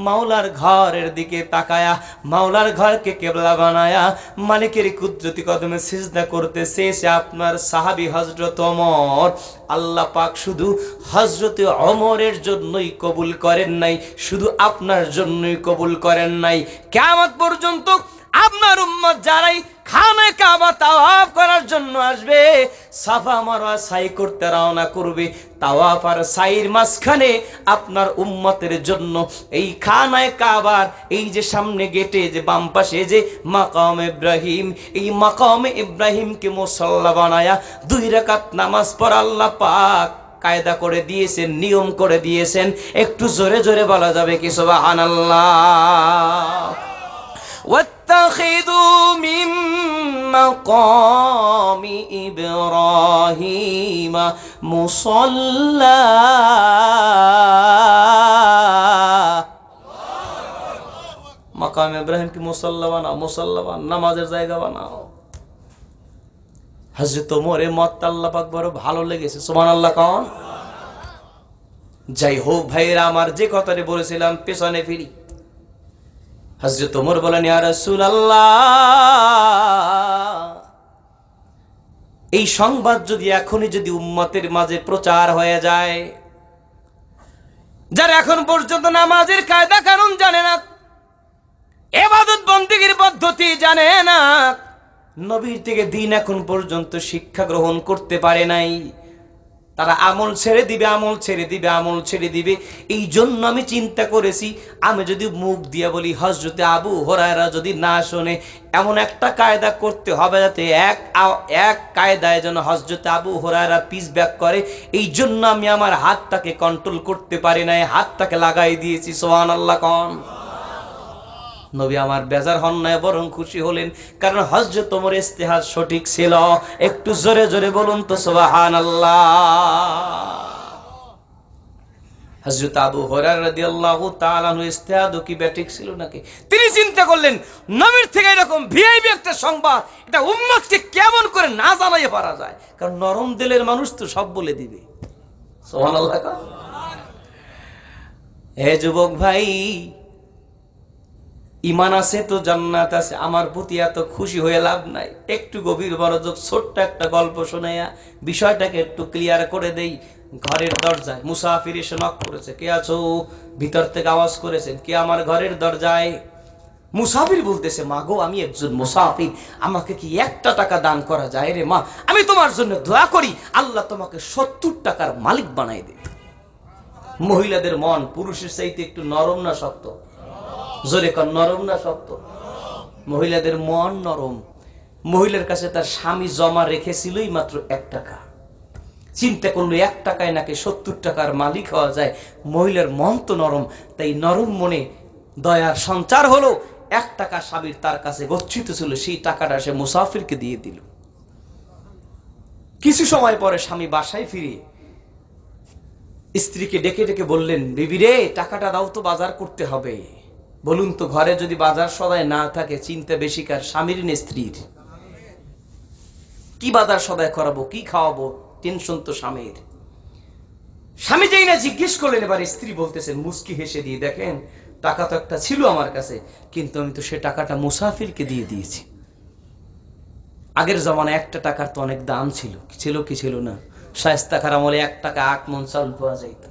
মাওলার ঘরের দিকে তাকায়া, মাওলার ঘরকে কিবলা বানায়া মালিকের কুদরতি কদমে সিজদা করতে চেয়েছে আপনার সাহাবী হযরত ওমর। আল্লাহ পাক শুধু হযরত ওমরের জন্যই কবুল করেন নাই, শুধু আপনার জন্যই কবুল করেন নাই। কিয়ামত পর্যন্ত আপনার উম্মত যারাই খানায়ে কাবা তাওয়াফ করার জন্য আসবে, সাফা মারওয়া সাই করতে রওনা করবে, তাওয়াফ আর সাইর মাঝখানে আপনার উম্মতের জন্য এই খানায়ে কাবার এই যে সামনে গেটে যে বাম পাশে যে মাকাম ইব্রাহিম, এই মাকাম ইব্রাহিমকে মুসাল্লা বানায়া 2 রাকাত নামাজ পড়া আল্লাহ পাক কায়দা করে দিয়েছেন, নিয়ম করে দিয়েছেন। একটু জোরে জোরে বলা যাবে কি সুবহানাল্লাহ। واتخذوا من مقام إبراهيم مصلى মাকাম ইব্রাহিম কি মুসাল্লা বানাও, মুসাল্লা বানাও, নামাজের জায়গা বানাও। হযরত ওমরের মত আল্লাহ পাক বড় ভালো লেগেছে, সুবহানাল্লাহ কোন। যাই হোক ভাইরা আমার, যে কথাটি বলেছিলাম পেছনে ফিরি। হযরত ওমর বলেন, ইয়া রাসূলুল্লাহ, এই সংবাদ যদি এখনই যদি উম্মতের মাঝে প্রচার হয়ে যায়, যারা এখন পর্যন্ত নামাজের কায়দা কানুন জানে না, ইবাদত বন্দেগীর পদ্ধতি জানে না, নবীর থেকে দিন এখন পর্যন্ত শিক্ষা গ্রহণ করতে পারে নাই, তারা আমল ছেড়ে দিবে, আমল ছেড়ে দিবে, আমল ছেড়ে দিবে। এই জন্য আমি চিন্তা করেছি, আমি যদি মুখ দিয়ে বলি হযরতে আবু হুরায়রা যদি না শোনে, এমন একটা কায়দা করতে হবে যাতে এক কায়দায় যেন হযরতে আবু হুরায়রা পিস ব্যাক করে। এই জন্য আমি আমার হাতটাকে কন্ট্রোল করতে পারি নাই, হাতটাকে লাগাই দিয়েছি। সুবহানাল্লাহ কোন। নবী আমার বেজার হন না, বরং খুশি হলেন, কারণ হযরত ওমরের ইজতিহাদ সঠিক ছিল। একটু জোরে জোরে বলুন তো সুবহানাল্লাহ। হযরত আবু হুরায়রা রাদিয়াল্লাহু তাআলা আনহু ইজতিহাদ কি ব্যাটিক ছিল নাকি? তিনি চিন্তা করলেন, নবীর থেকে এরকম ভিআইপি একটা সংবাদ এটা উম্মতকে কেমন করে না জানাইয়ে পারা যায়, কারণ নরম দিলের মানুষ তো সব বলে দিবে। সুবহানাল্লাহ। হে যুবক ভাই, ঈমান আছে তো জান্নাত আছে, আমার প্রতি এত খুশি হয়ে লাভ নাই। একটু গভীর মনোযোগ, ছোট্ট একটা গল্প শোনাইয়া বিষয়টাকে একটু ক্লিয়ার করে দেই। ঘরের দরজায় মুসাফির এসে নক করেছে, কে আছো? ভিতর থেকে আওয়াজ করেছেন, কে আমার ঘরের দরজায়? মুসাফির বলতেছে, মা গো, আমি একজন মুসাফির, আমাকে কি 1 টাকা দান করা যায় রে মা? আমি তোমার জন্য দোয়া করি, আল্লাহ তোমাকে 70 টাকার মালিক বানাই দেবে। মহিলাদের মন পুরুষের চাইতে একটু নরম না শক্ত? জোরে কর, নরম না শক্ত? মহিলাদের মন নরম। মহিলার কাছে তার স্বামী জমা রেখেছিলই মাত্র 1 টাকা। চিন্তা করলো 1 টাকায় নাকি 70 টাকার মালিক হওয়া যায়। মহিলার মন তো নরম, তাই নরম মনে দয়ার সঞ্চার হলো। 1 টাকা স্বামীর তার কাছে গচ্ছিত ছিল, সেই টাকাটা সে মুসাফিরকে দিয়ে দিল। কিছু সময় পরে স্বামী বাসায় ফিরে স্ত্রীকে ডেকে ডেকে বললেন, বিবি রে, টাকাটা দাও তো, বাজার করতে হবে। বলুন তো, ঘরে যদি বাজার সদাই না থাকে, চিন্তা বেশি কার, স্বামীর না স্ত্রীর? কি বাজার সদাই করাবো, কি খাওয়াবো, টেনশন তো স্বামীর। স্বামী যেই না জিজ্ঞেস করলেন, এবার স্ত্রী বলতেছেন মুস্কি হেসে দিয়ে, দেখেন টাকা তো একটা ছিল আমার কাছে, কিন্তু আমি তো সে টাকাটা মুসাফিরকে দিয়ে দিয়েছি। আগের জমানায় 1 টাকার তো অনেক দাম ছিল, ছিল কি ছিল না? শায়েস্তা খার আমলে 1 টাকা 8 মণ চাল পাওয়া যাইত।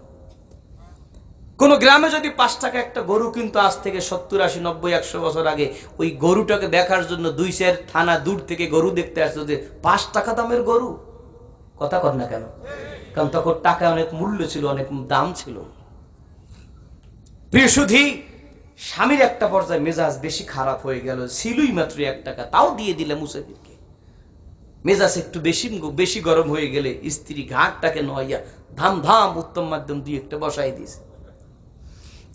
কোন গ্রামে যদি 5 টাকা একটা গরু কিন্তু আজ থেকে 70, 80, 90, 100 বছর আগে, ওই গরুটাকে দেখার জন্য 2-4 থানা দূর থেকে গরু দেখতে আসতো, যে 5 টাকা দামের গরু। কথা কর না কেন? কারণ তখন টাকা অনেক মূল্য ছিল, অনেক দাম ছিল। প্রিয় সুধী, স্বামীর একটা পর্যায়ে মেজাজ বেশি খারাপ হয়ে গেল, ছিলই মাত্র 1 টাকা, তাও দিয়ে দিলে মুসাফিরকে। মেজাজ একটু বেশি গরম হয়ে গেলে স্ত্রী ঘাটটাকে নয়া ধাম ধাম উত্তম মাধ্যম দিয়ে একটা বসাই দিয়েছে।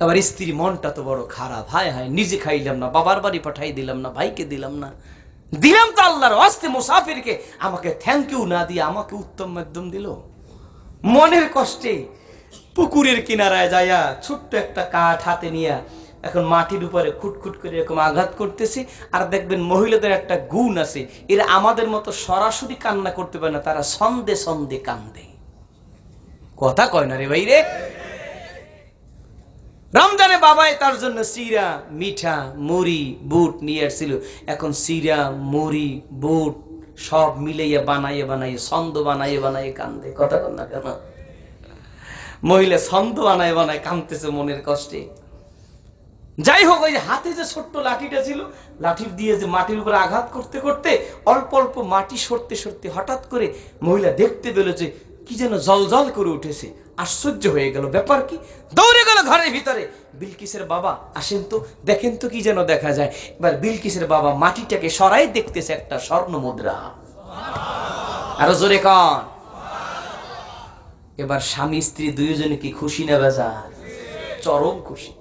আবার স্ত্রীর মনটা তো বড় খারাপ, হায় হায়, নিজে খাইলাম না, বাবার বাড়ি পাঠাই দিলাম না, ভাইকে দিলাম না, দিলাম তো আল্লাহর ওয়াস্তে মুসাফিরকে, আমাকে থ্যাংক ইউ না দিয়ে আমাকে উত্তম মাধ্যম দিল। মনের কষ্টে পুকুরের কিনারায় যাইয়া ছোট্ট একটা কাঠ হাতে নিয়ে এখন মাটির উপরে খুটখুট করে এরকম আঘাত করতেছে। আর দেখবেন মহিলাদের একটা গুণ আছে, এরা আমাদের মতো সরাসরি কান্না করতে পারে না, তারা ছন্দে ছন্দে কান্দে। কথা কয় না রে ভাই রে? রমজানে বাবাই তার জন্য চিরা, মিঠা, মুড়ি, বুট নিয়ে আসছিল। এখন চিরা, মুড়ি, বুট সব মিলাইয়া বানাইয়ে বানাইয়ে ছন্দ বানাইয়ে বানাইয়ে কান্দে। কথা কয় না কেন? মহিলা ছন্দ বানায় বানায় কাঁদতেছে মনের কষ্টে। যাই হোক, ওই হাতে যে ছোট্ট লাঠিটা ছিল, লাঠির দিয়ে যে মাটির উপরে আঘাত করতে করতে অল্প অল্প মাটি সরতে সরতে হঠাৎ করে মহিলা দেখতে পেল যে কি যেন জল জল করে উঠেছে। আশ্চর্য হয়ে গেল, ব্যাপার কি? দৌড়ে গেল ঘরের ভিতরে, বিলকিসের বাবা আসেন তো, দেখেন তো কি যেন দেখা যায়। এবার বিলকিসের বাবা মাটিটাকে সরাই দেখতেছে একটা স্বর্ণ মুদ্রা। আরো জোরে কন। এবার স্বামী স্ত্রী দুইজনে কি খুশি না বেজার? চরম খুশি।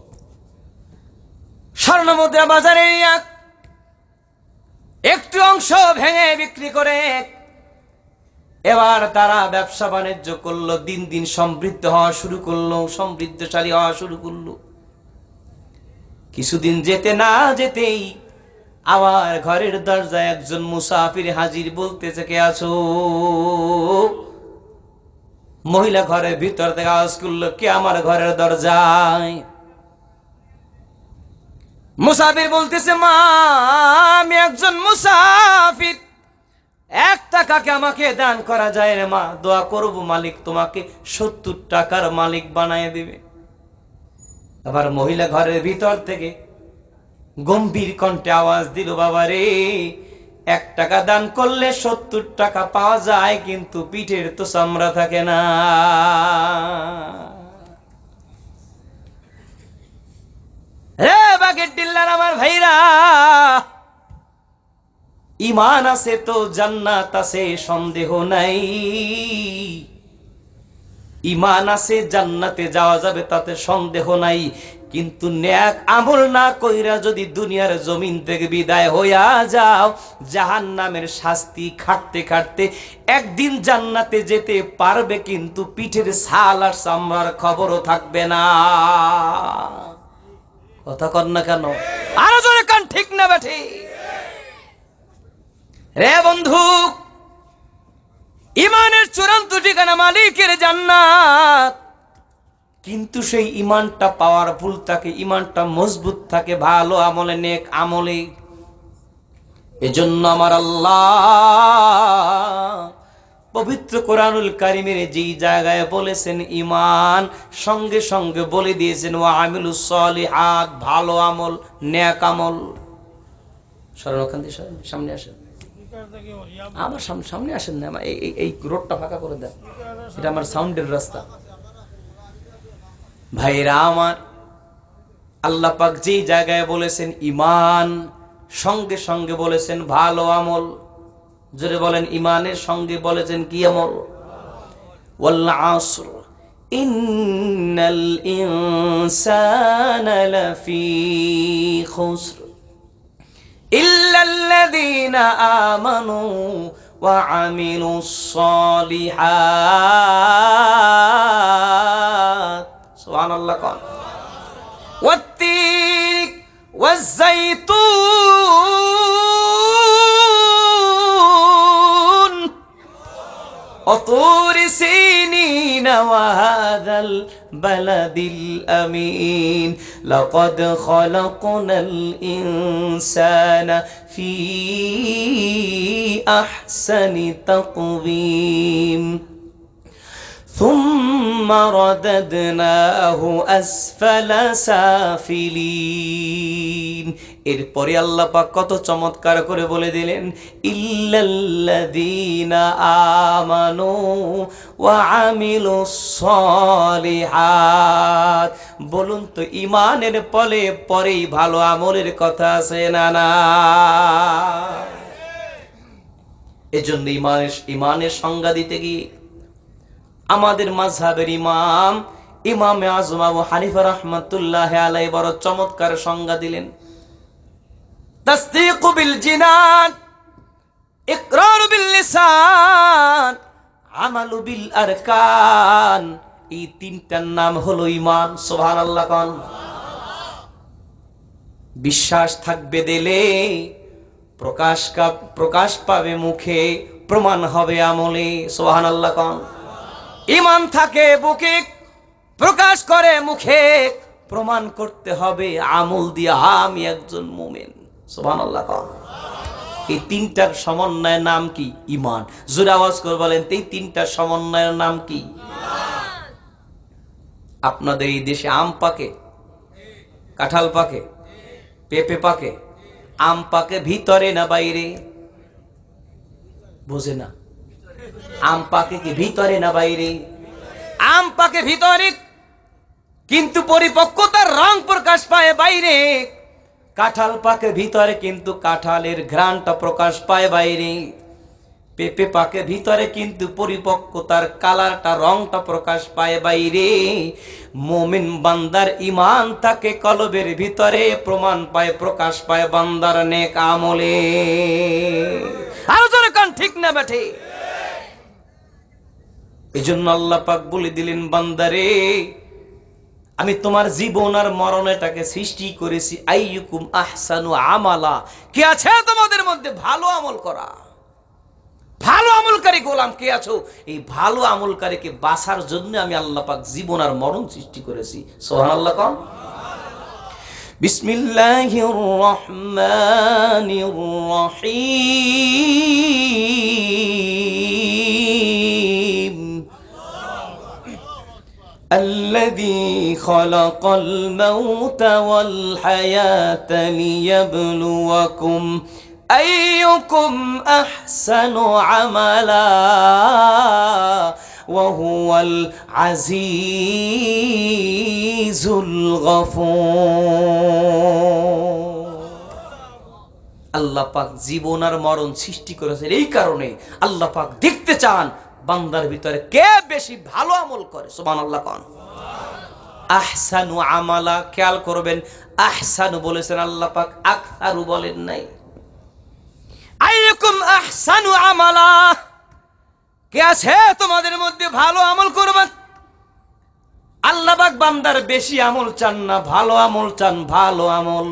স্বর্ণ মুদ্রা বাজারে একটু অংশ ভেঙে বিক্রি করে এবার তারা ব্যবসা বাণিজ্য করলো, দিন দিন সমৃদ্ধ হওয়া শুরু করলো, সমৃদ্ধশালী হওয়া শুরু করলো। কিছুদিন যেতে না যেতেই আবার ঘরের দরজায় একজন মুসাফির হাজির, বলতেছে কে আছো? মহিলা ঘরের ভিতর থেকে আওয়াজ করলো, কে আমার ঘরের দরজায়? মুসাফির বলতেছে, মা আমি একজন মুসাফির, 1 টাকাকে আমাকে দান করা যায় রে মা, দোয়া করব মালিক তোমাকে 70 টাকার মালিক বানায় দিবে। আবার মহিলা ঘরের ভিতর থেকে গম্ভীর কণ্ঠে আওয়াজ দিল, বাবা রে, 1 টাকা দান করলে 70 টাকা পাওয়া যায়, কিন্তু পিঠের তো চামড়া থাকে না। রে বাগের ডিল্লার আমার ভাইরা, ঈমান আছে তো জান্নাত আছে, সন্দেহ নাই। ঈমান আছে, জান্নাতে যাওয়া যাবে, তাতে সন্দেহ নাই। কিন্তু নেক আমল না কইরা যদি দুনিয়ার জমিন থেকে বিদায় হইয়া যাও, জাহান্নামের শাস্তি খাটতে খাটতে একদিন জান্নাতে যেতে পারবে, কিন্তু পিঠের ছাল আর চামড়ার খবরও থাকবে না। কথা কর না কেন? আরো জোরে কান, ঠিক না বেঠি? রে বন্ধু, ঈমানের চূড়ান্ত ঠিকানা মালিকের জান্নাত, কিন্তু সেই ঈমানটা পাওয়ারফুল থাকে, ঈমানটা মজবুত থাকে ভালো আমলে, নেক আমলে। এজন্য আমার আল্লাহ পবিত্র কোরআনুল কারীমের যেই জায়গায় বলেছেন ঈমান, সঙ্গে সঙ্গে বলে দিয়েছেন ওয়া আমিলুস সলিহাত, ভালো আমল, নেক আমল। শরণাকান্তি সামনে আসেন, আমার সামনে আসেন না, এই রোডটা ফাঁকা করে দেন, এটা আমার সাউন্ডের রাস্তা। ভাইরা আমার, আল্লাহ পাক যে জায়গায় বলেছেন ঈমান, সঙ্গে সঙ্গে বলেছেন ভালো আমল। জোরে বলেন, ঈমানের সঙ্গে বলেছেন কি আমল? ওয়াল আসর ইন্নাল ইনসানা লাফি খুসর ইল্লাল্লাযীনা আমানু ওয়া আমিলুস সালিহাত। সুবহানাল্লাহ। কোন ওয়াত্তিন ওয়াজ-যাইতুন وطور سينين وهذا البلد الأمين لقد خلقنا الإنسان في أحسن تقويم ثم رددناه أسفل سافلين। এরপরে আল্লাহ পাক কত চমৎকার করে বলে দিলেন, ইল্লাল্লাযীনা আমানু ওয়া আমিলুস সালিহাত। বলুন তো, ঈমানের পরেই ভালো আমলের কথা আছে না? না। এজন্য ঈমানের সংজ্ঞা দিতে গিয়ে আমাদের মাযহাবের ইমামে আযম আবু হানিফা রাহমাতুল্লাহি আলাইহি বড় চমৎকার সংজ্ঞা দিলেন। তাসদীকু বিল জিনান, ইকরারু বিল লিসান, আমালু বিল আরকান। এই তিনটার নাম হলো ঈমান। সুবহানাল্লাহ। কোন বিশ্বাস থাকবে দিলে, প্রকাশ পাবে মুখে, প্রমাণ হবে আমলে। সুবহানাল্লাহ। কোন ঈমান থাকে বুকে, প্রকাশ করে মুখে, প্রমাণ করতে হবে আমল দিয়ে আমি একজন মুমিন। সুবহানাল্লাহ। এই তিনটার সমন্বয়ের নাম কি? ঈমান। জোরে আওয়াজ করে বলেন, এই তিনটার সমন্বয়ের নাম কি? আপনাদের এই দেশে আম পাকে, কাঁঠাল পাকে, পেঁপে পাকে। আম পাকে ভিতরে না বাইরে? বোঝে না। আম পাকে কি ভিতরে না বাইরে? আম পাকে ভিতরে, কিন্তু পরিপক্কতার রং প্রকাশ পায় বাইরে। কাঁঠাল পাকে ভিতরে, কিন্তু কাঁঠালের ঘ্রাণটা প্রকাশ পায় বাইরে। পেঁপে পাকে ভিতরে, কিন্তু পরিপক্কতার কালারটা, রংটা প্রকাশ পায় বাইরে। মুমিন বান্দার ঈমান থাকে কলবের ভিতরে, প্রমাণ পায়, প্রকাশ পায় বান্দার নেক আমলে। আরো জোরে কোন ঠিক না বেঠে? এজন্য আল্লাহ পাক বলে দিলেন, বান্দারে আমি তোমার জীবন আর মরণ এটাকে সৃষ্টি করেছি আইয়ুকুম আহসানু আমালা। কে আছে তোমাদের মধ্যে ভালো আমল করা? ভালো আমলকারী গোলাম কে আছো? এই ভালো আমলকারীকে বাঁচার জন্য আমি আল্লাহ পাক জীবন আর মরণ সৃষ্টি করেছি। সুবহানাল্লাহ। কোন বিসমিল্লাহির রহমানির রহিম الذي خلق الموت والحياة ليبلوكم أيكم أحسن عملا وهو العزيز الغفور। আল্লাহ পাক জীবন আর মরণ সৃষ্টি করেছেন এই কারণে আল্লাহ পাক দেখতে চান বান্দার ভিতরে কে বেশি ভালো আমল করে। সুবহানাল্লাহ। কোন আহসানু আমালা। খেয়াল করবেন, আহসানু বলেছেন আল্লাহ পাক, আকসারু বলেন নাই। আইয়ুকুম আহসানু আমালা, কে আছে তোমাদের মধ্যে ভালো আমল করবে? আল্লাহ পাক বান্দার বেশি আমল চান না, ভালো আমল চান। ভালো আমল।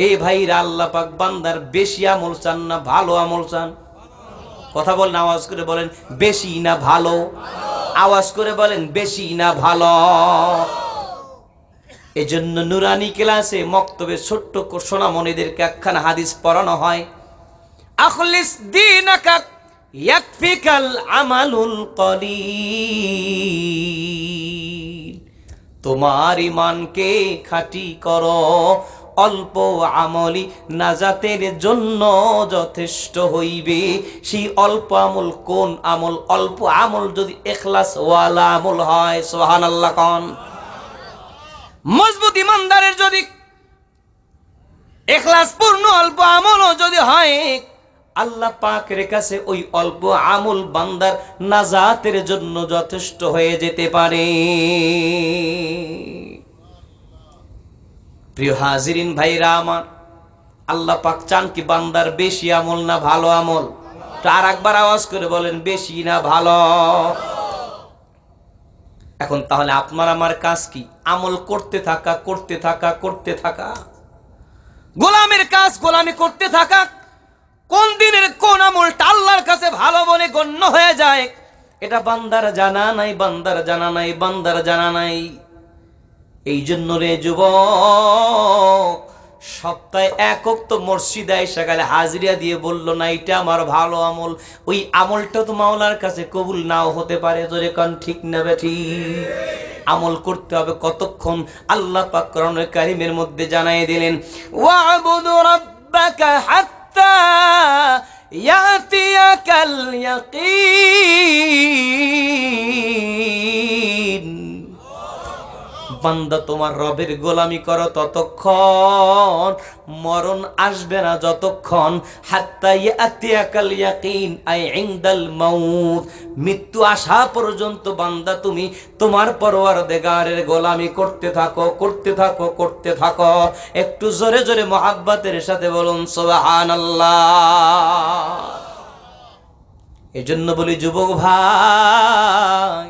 এই ভাইরা, আল্লাহ পাক বান্দার বেশি আমল চান না, ভালো আমল চান? কথা বলেন, আওয়াজ করে বলেন, বেশি না ভালো? আওয়াজ করে বলেন, বেশি না ভালো? এজন্য নুরানি ক্লাসে মক্তবে ছোট্ট সোনামণিদেরকে একখানা হাদিস পড়ানো হয়, আখলিস দীনাকা ইয়াকফিকাল আমালুল কলিল। তোমার ঈমানকে খাঁটি করো, অল্প আমলই নাজাতের জন্য যথেষ্ট হইবে। সেই অল্প আমল কোন আমল? অল্প আমল যদি ইখলাস ওয়ালা আমল হয়, সুবহানাল্লাহ কোন। মজবুত ইমানদারের যদি ইখলাস পূর্ণ অল্প আমলও যদি হয়, আল্লাহ পাকের কাছে ওই অল্প আমল বান্দার নাজাতের জন্য যথেষ্ট হয়ে যেতে পারে। প্রিয় হাজিরিন ভাইরা আমার, আল্লাহ পাক চান কি বান্দার বেশি আমল না ভালো আমল? তো আর একবার আওয়াজ করে বলেন, বেশি না ভালো? এখন তাহলে আপনার আমার কাজ কি? আমল করতে থাকা, করতে থাকা, করতে থাকা। গোলামের কাজ গোলামি করতে থাকা। কোন দিনের কোন আমলটা আল্লাহর কাছে ভালো বলে গণ্য হয়ে যায়, এটা বান্দার জানা নাই, বান্দার জানা নাই, বান্দার জানা নাই। এই জন্য রে যুবক, সপ্তাহে এক ওয়াক্ত মসজিদে আইসা গেলে হাজিরা দিয়ে বলল না এটা আমার ভালো আমল, ওই আমলটা তো মাওলার কাছে কবুল নাও হতে পারে। জোরে কান ঠিক না বেঠি? আমল করতে হবে কতক্ষণ? আল্লাহ পাক কোরআনুল কারীমের মধ্যে জানাই দিলেন, ওয়া'বুদু রাব্বাকা হাত্তা ইয়াতিয়াকাল ইয়াকিন। বান্দা তোমার রবের গোলামি করো ততক্ষণ, মরণ আসবে না যতক্ষণ। হাত্তা ইয়াতিয়াকাল ইয়াকিন আই ইনদাল মাউত, মৃত্যু আসা পর্যন্ত বান্দা তুমি তোমার পরওয়ারদিগারের গোলামি করতে থাকো, করতে থাকো, করতে থাকো। একটু জোরে জোরে মুহাব্বতের সাথে বলুন সুবহানাল্লাহ। এজন্য বলি যুবক ভাই,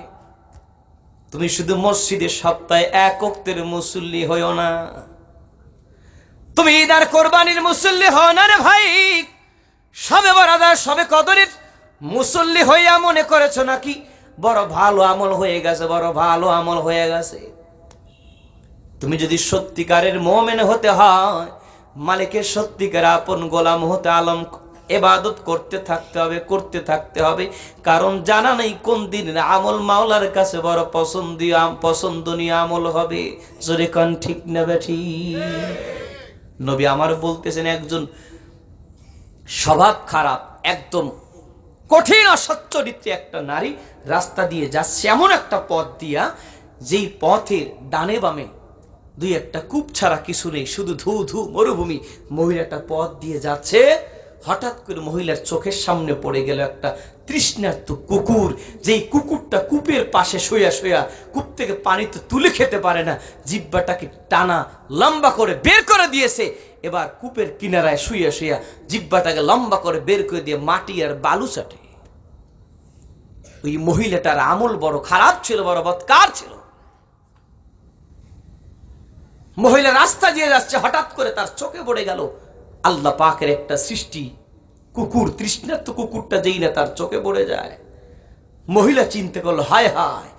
তুমি শুধু মসজিদে সপ্তাহে এক ওয়াক্তের মুসল্লি হইও না, তুমি ঈদ আর কোরবানির মুসল্লি হও না রে ভাই। সবে বরাদার সবে কদরের মুসল্লি হইয়া মনে করেছো নাকি বড় ভালো আমল হয়ে গেছে, বড় ভালো আমল হয়ে গেছে? তুমি যদি সত্যিকারের মুমিন হতে হয়, মালিকের সত্যিকার আপন গোলাম হতে, আলম ইবাদত করতে থাকতে হবে, করতে থাকতে হবে। কারণ জানা নেই কোন দিন আমল মাওলার কাছে বড় পছন্দনীয় আমল হবে। জোরে কান ঠিক না বেঠি? নবী আমার বলতেছেন, একজন স্বভাব খারাপ, একদম কঠিন অসচ্চরিত্রী একটা নারী রাস্তা দিয়ে যাচ্ছে, এমন একটা পথ দিয়া যেই পথের ডানে বামে দুই একটা কূপ ছাড়া কিছু নেই, শুধু ধু ধু মরুভূমি। মহিলাটা পথ দিয়ে যাচ্ছে, হঠাৎ করে মহিলার চোখের সামনে পড়ে গেল একটা তৃষ্ণার্ত কুকুর। যেই কুকুরটা কূপের পাশে শুয়া শুয়া কূপ থেকে পানি তো তুলে খেতে পারে না, জিহ্বাটাকে টানা লম্বা করে বের করে দিয়েছে। এবার কূপের কিনারায় শুয়া শুয়া জিহ্বাটাকে লম্বা করে বের করে দিয়ে মাটি আর বালু চাটে। ওই মহিলাটার আমল বড় খারাপ ছিল, বড় বদকার ছিল। মহিলা রাস্তা দিয়ে যাচ্ছে, হঠাৎ করে তার চোখে পড়ে গেল আল্লাহ পাকের একটা সৃষ্টি কুকুর, তৃষ্ণার্ত কুকুরটা যেই না তার চোখে পড়ে যায়। মহিলা চিন্তা করলো, হায় হায়,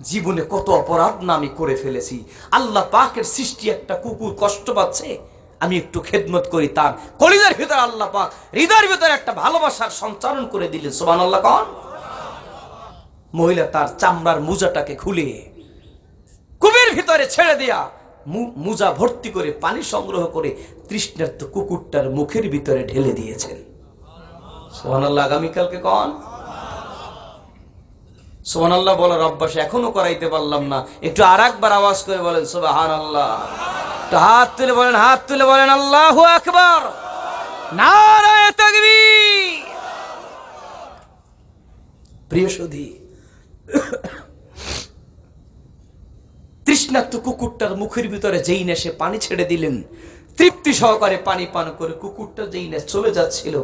জীবনে কত অপরাধ না আমি করে ফেলেছি। আল্লাহ পাকের সৃষ্টি একটা কুকুর কষ্ট পাচ্ছে, আমি একটু খেদমত করি। তার কলিজার ভিতরে আল্লাহ পাক হৃদয়ের ভিতরে একটা ভালোবাসার সঞ্চারণ করে দিলেন। সুবহানাল্লাহ কোন। মহিলা তার চামড়ার মোজাটাকে খুলে কূপের ভিতরে ছেড়ে দেয়া মোজা ভর্তি করে পানি সংগ্রহ করে তৃষ্ণার্ত কুকুরটার মুখের ভিতরে ঢেলে দিয়েছেন। সুবহানাল্লাহ। আগামীকালকে কোন সুবহানাল্লাহ বলার অভ্যাস এখনো করাইতে পারলাম না। একটু আর একবার আওয়াজ করে বলেন সুবহানাল্লাহ। হাত তুলে বলেন, হাত তুলে বলেন আল্লাহু আকবার, নারায়ে তাকবীর। প্রিয় সুধী, তৃষ্ণার্ত কুকুরটার মুখের ভিতরে যেই না সে পানি ছেড়ে দিলেন, তৃপ্তি সহকারে পানি পান করে কুকুরটা যেই না চলে যাচ্ছিল,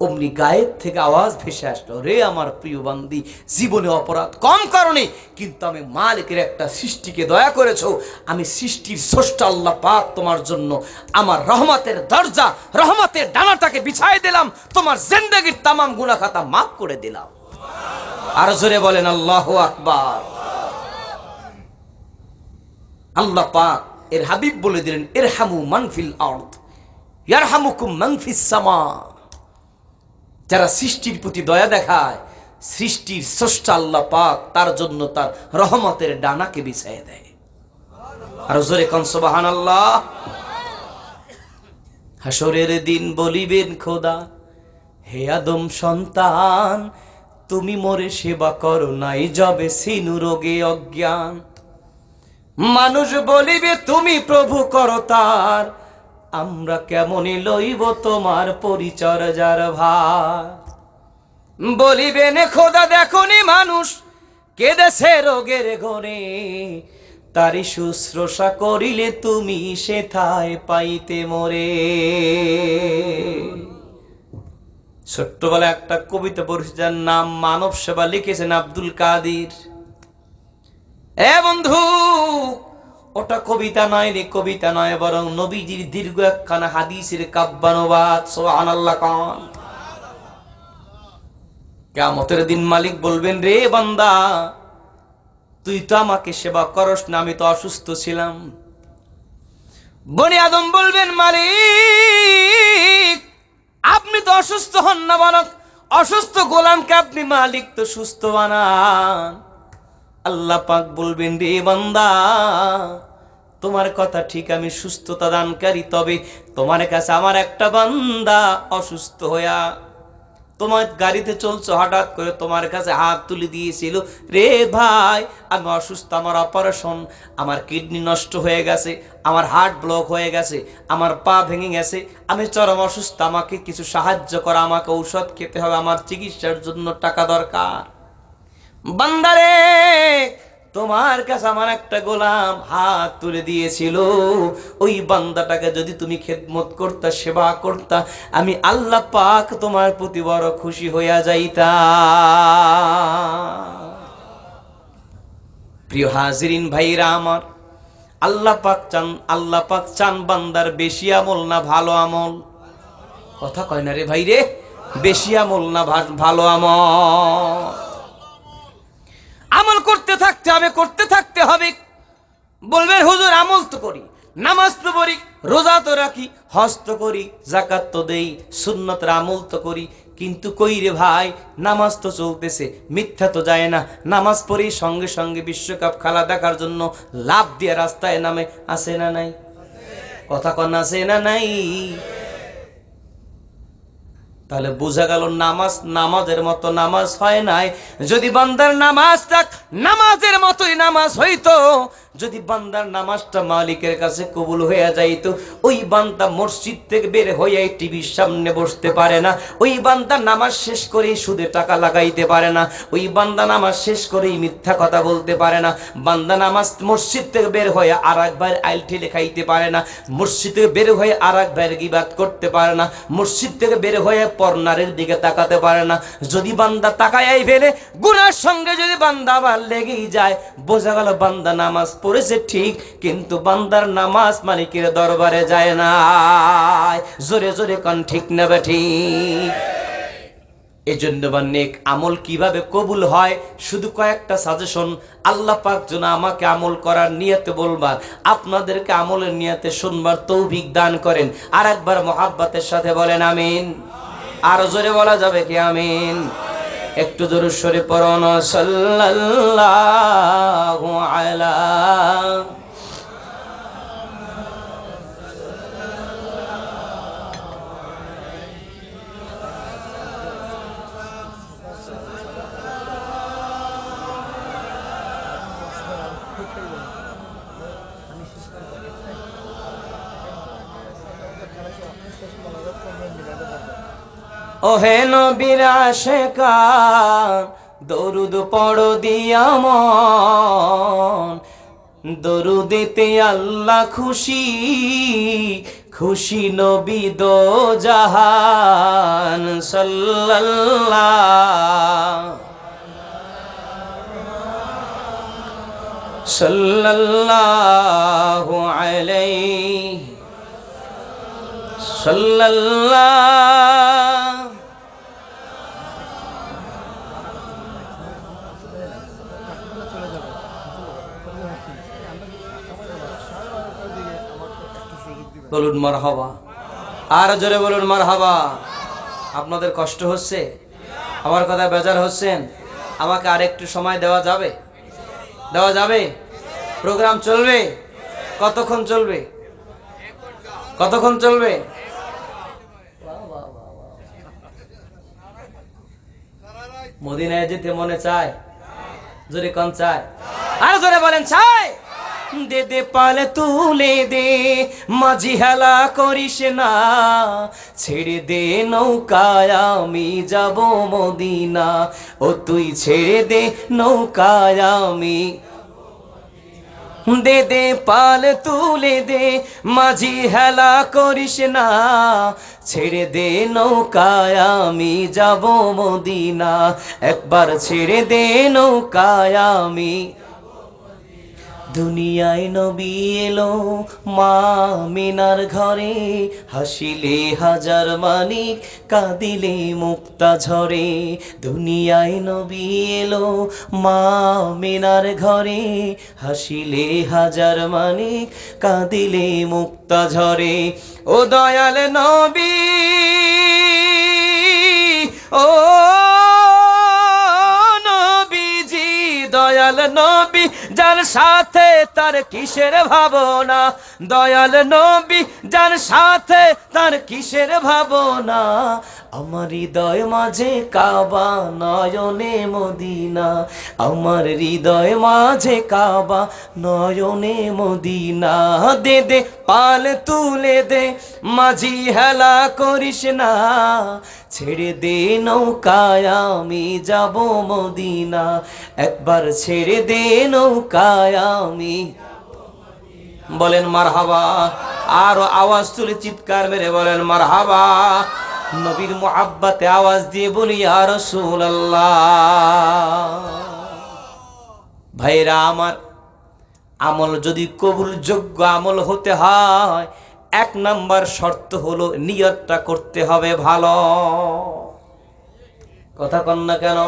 অমনি গায়ের থেকে আওয়াজ ভেসে আসলো, রে আমার প্রিয় বান্দি, জীবনে অপরাধ কম কারণে, কিন্তু আমি মালিকের একটা সৃষ্টিকে দয়া করেছো। আমি সৃষ্টির স্রষ্টা আল্লাহ পাক তোমার জন্য আমার রহমতের দরজা, রহমতের ডানাটাকে বিছায় দিলাম, তোমার জিন্দেগীর তামাম গুনাহ খাতা মাফ করে দিলাম। আর জোরে বলেন আল্লাহু আকবার। আল্লাহ পাক এর হাবিব বলে দিলেন, ইরহামু মান ফিল আরদ ইয়ারহামুকুম মান ফিস সামা। যারা সৃষ্টির প্রতি দয়া দেখায়, সৃষ্টির স্রষ্টা আল্লাহ পাক তার জন্য তার রহমতের ডানাকে বিছায় দেয়। আর জোরে কোন সুবহানাল্লাহ। হাসরের দিন বলিবেন খোদা, হে আদম সন্তান, তুমি মোরে সেবা করো নাই যবে সিনু রোগে অজ্ঞান। মানুষ বলিবে তুমি প্রভু করতার, আমরা কেমনে লইব তোমার পরিচর্যার ভার। বলিবেন খোদা দেখনি মানুষ কেঁদেছে রোগের ঘরে, তারি শুশ্রূষা করিলে তুমি সেথায় পাইতে মোরে। ছোট্টবেলায় একটা কবিতা পড়েছি যার নাম মানব সেবা, লিখেছেন আব্দুল কাদির। এ বন্ধু, ওটা কবিতা নয় রে, কবিতা নয়, বরং নবীজির দীর্ঘ একখানা হাদিসের কাব্যানুবাদ। সুবহানাল্লাহ কান। কিয়ামতের দিন মালিক বলবেন, রে বান্দা, তুই তো আমাকে সেবা করস না, আমি তো অসুস্থ ছিলাম। বনি আদম বলবেন, মালিক আপনি তো অসুস্থ হন না, বরং অসুস্থ গোলামকে আপনি মালিক তো সুস্থ বানান। আল্লাহ পাক বলবেন, রে বান্দা, তোমার কথা ঠিক, আমি সুস্থতা দানকারী, তবে তোমার কাছে আমার একটা বান্দা অসুস্থ হইয়া, তোমার গাড়িতে চলছো, হঠাৎ করে তোমার কাছে হাত তুলে দিয়েছিল, রে ভাই আমি অসুস্থ, আমার অপারেশন, আমার কিডনি নষ্ট হয়ে গেছে, আমার হার্ট ব্লক হয়ে গেছে, আমার পা ভেঙে গেছে, আমি চরম অসুস্থ, আমাকে কিছু সাহায্য করা, আমাকে ঔষধ খেতে হবে, আমার চিকিৎসার জন্য টাকা দরকার। বান্দারে, তোমার কাছে আমার একটা গোলাম হাত তুলে দিয়েছিল, ওই বান্দাটাকে যদি তুমি খেদমত করতা, সেবা করতা, আমি আল্লাহ পাক তোমার প্রতি বড় খুশি হইয়া যাইতা। প্রিয় হাজিরিন ভাইরা আমার, আল্লাহ পাক চান বান্দার বেশি আমল না ভালো আমল? কথা কয় না রে ভাই রে, বেশি আমল না ভালো আমল? আমল করতে থাকতে হবে, করতে থাকতে হবে। বলবেন হুজুর আমল তো করি, নামাজ তো পড়ি, রোজা তো রাখি, হজ তো করি, যাকাত তো দেই, সুন্নতের আমল তো করি, কিন্তু কই রে ভাই, নামাজ তো চলতেছে, মিথ্যা তো যায় না, নামাজ পড়ি সঙ্গে সঙ্গে বিশ্বকাপ খেলা দেখার জন্য লাভ দিয়ে রাস্তায় নামে, আছে না নাই? কথা কন আছে না নাই? তাহলে বোঝা গেল নামাজ নামাজের মতো নামাজ হয় নাই। যদি বান্দার নামাজটা নামাজের মতোই নামাজ হইতো, যদি বান্দার নামাজটা মালিকের কাছে কবুল হয়ে যাইতো, ওই বান্দা মসজিদ থেকে বের হয়ে টিভির সামনে বসতে পারে না, ওই বান্দা নামাজ শেষ করেই সুদে টাকা লাগাইতে পারে না, ওই বান্দা নামাজ শেষ করেই মিথ্যা কথা বলতে পারে না, বান্দা নামাজ মসজিদ থেকে বের হয়ে আর একবার আইল ঠেলে খাইতে পারে না, মসজিদ থেকে বের হয়ে আর একবার গীবাত করতে পারে না, মসজিদ থেকে বের হয়ে পর্নারের দিকে তাকাতে পারে না। যদি বান্দা তাকায় ফেলে, গুনার সঙ্গে যদি বান্দা আবার লেগেই যায়, বোঝা গেল বান্দা নামাজ পড়েছে ঠিক, কিন্তু বান্দার নামাজ মালিকের দরবারে যায় না। জোরে জোরে কোন ঠিক না ঠিক? এজন্য নেক আমল কিভাবে কবুল হয়, শুধু কয়েকটা সাজেশন। আল্লাহ পাক যেন আমাকে আমল করার নিয়তে বলবার, আপনাদেরকে আমলের নিয়তে শুনবার তৌফিক দান করেন। আর একবার মহাব্বতের সাথে বলেন আমিন। আরো জোরে বলা যাবে কি আমিন? একটু জোরে সরে পড়ুন, সাল্লাল্লাহু আলা। ওহে নবীর আশিকান, দরুদ পড়ো দিয়া মন, দরুদেতে আল্লাহ খুশি, খুশি নবী দো জাহান। সাল্লাল্লাহু আলাইহি সাল্লাল্লাহু। বলুন মারহাবা, আর জোরে বলুন মারহাবা। আপনাদের কষ্ট হচ্ছে? আমার কথা বেজার হচ্ছেন? আমাকে আর একটু সময় দেওয়া যাবে? দেওয়া যাবে? প্রোগ্রাম চলবে? কতক্ষণ চলবে? কতক্ষণ চলবে? মদিনায় যেতে মনে চায়? জোরে কোন চায়? আর জোরে বলেন চায়? দে দে পালে তুলে দে, মাঝি হেলা করিস না, ছেড়ে দে নৌকায় আমি যাব মদিনা। ও তুই ছেড়ে দে নৌকায় আমি, দে দে পাল তুলে দে, মাঝি হেলা করিস না, ছেড়ে দে নৌকায় আমি যাব মদিনা। একবার ছেড়ে দে নৌকায় আমি। দুনিয়ায় নবী এলো মা মিনার ঘরে, হাসিলে হাজার মানিক কাঁদিলে মুক্তা ঝরে। দুনিয়ায় নবী এলো মা মিনার ঘরে, হাসিলে হাজার মানিক কাঁদিলে মুক্তা ঝরে। ও দয়াল নবী, ও নবীজি, দয়াল নবী যার সাথে তার কিসের ভাবনা, দয়াল নবী যার সাথে তার কিসের ভাবনা। আমার হৃদয় মাঝে কাবা, নয়নে মদিনা, আমার হৃদয় মাঝে কাবা, নয়নে মদিনা। দে দে পাল তুলে দে, মাঝি হেলা করিস না, ছেড়ে দে নৌকায় আমি যাব মদিনা। একবার ছেড়ে দে নৌকায় আমি। বলেন মারহাবা। আরো আওয়াজ তুলে চিৎকার মেরে বলেন মারহাবা। নবীর মুহাব্বতে আওয়াজ দিয়ে বলি ইয়া রাসূলুল্লাহ। ভাইরা আমার, আমল যদি কবুলযোগ্য আমল হতে হয়, এক নাম্বার শর্ত হলো নিয়তটা করতে হবে ভালো। কথা কন না কেন?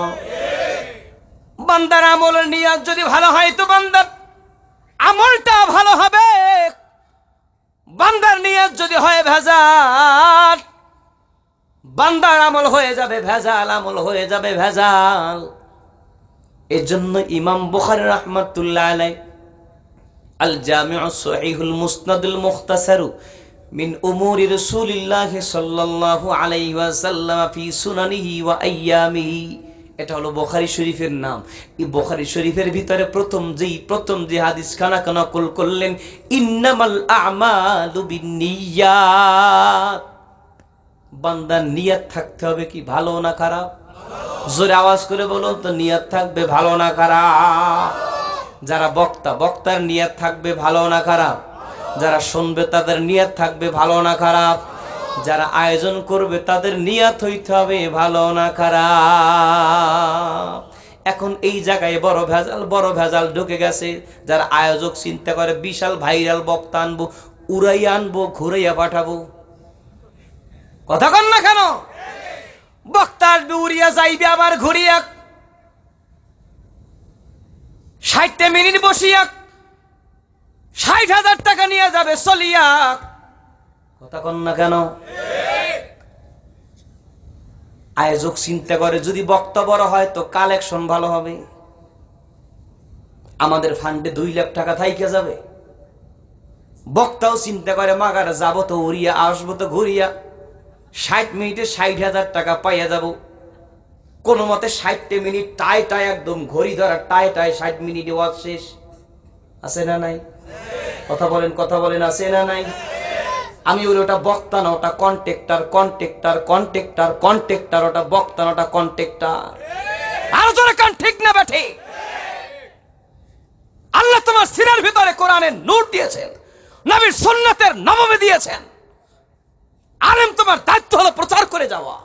বান্দার আমলের নিয়ত যদি ভালো হয় তো বান্দার আমলটা ভালো হবে। বান্দার নিয়ত যদি হয় ভেজাল, বান্দার আমল হয়ে যাবে ভেজাল, আমল হয়ে যাবে ভেজাল। এজন্য ইমাম বুখারী রাহমাতুল্লাহ আলাইহি আল জামিউ সহিহুল মুসনাদুল মুখতাসারু মিন উমুরি রাসূলিল্লাহ সাল্লাল্লাহু আলাইহি ওয়াসাল্লাম ফি সুনানিহি ওয়া আইয়ামিহি, এটা হলো বুখারী শরীফের নাম। এই বুখারী শরীফের ভিতরে প্রথম যে হাদিস খানা নকল করলেন, ইন্নামাল আ'মালু বিন্নিয়াত। বান্দার নিয়ত থাকতে হবে কি ভালো না খারাপ? জোরে আওয়াজ করে বলুন তো, নিয়ত থাকবে ভালো না খারাপ? যারা বক্তার নিয়ত থাকবে ভালো না খারাপ? যারা শুনবে তাদের নিয়ত থাকবে ভালো না খারাপ? যারা আয়োজন করবে তাদের নিয়ত হইতে হবে ভালো না খারাপ? এখন এই জায়গায় বড় ভেজাল ঢুকে গেছে। যারা আয়োজক চিন্তা করে বিশাল ভাইরাল বক্তা আনবো, উড়াইয়া আনবো, ঘুরাইয়া পাঠাবো। কথা কন না কেন? বক্তা আসবে, উড়িয়া যাইবে, আবার ঘুরিয়া 60 মিনিট বসিয়া 60,000 টাকা নিয়ে যাবে চলিয়া। কথা কন না কেন? আয়োজক চিন্তা করে যদি বক্তা বড় হয় তো কালেকশন ভালো হবে, আমাদের ফান্ডে 2 লাখ টাকা থাইকে যাবে। বক্তাও চিন্তা করে মাগারে যাব তো উড়িয়া, আসবো তো ঘুরিয়া, 60 মিনিটে 60,000 টাকা পাইয়া যাব। কোন মতে 60 মিনিট টাই একদম ঘড়ি ধরা টাই 60 মিনিটে ওয়াজ শেষ। আছে না নাই? কথা বলেন আছে না নাই? আমি বলি ওটা বক্তা না, ওটা কন্ট্রাক্টর। ওটা বক্তা না, ওটা কন্ট্রাক্টর। আর জোরে কান ঠিক না বেঠি? আল্লাহ তোমার সিনার ভিতরে কোরআনের নূর দিয়েছেন, নবীর সুন্নাতের নবমী দিয়েছেন। আলেম তোমার দায়িত্ব হলো প্রচার করে যাওয়া।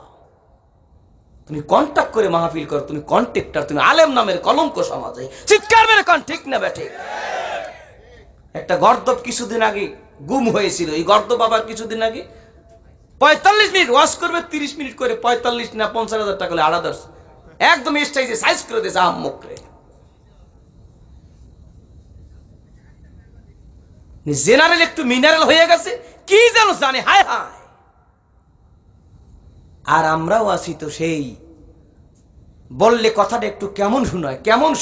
তুমি কন্টাক্ট করে মাহফিল করো, তুমি কন্ট্রাক্টর, তুমি আলেম নামের কলঙ্ক সমাজে। চিৎকার মেরে কান ঠিক না বেঠি? একটা গর্দব কিছুদিন আগে গুম হয়েছিল। এই গর্দব আবার কিছুদিন আগে 45 মিনিট ওয়াজ করবে, 30 মিনিট করে 45 না 50,000 টাকা আলাদা একদম স্টেজে সাইজ করে দিয়েছে আহম্মকরে। জেনারেল একটু মিনারেল হয়ে গেছে, কি যেন জানে। হায় হায়। আর আমরাও আছি তো সেই, বললে কথাটা একটু কেমন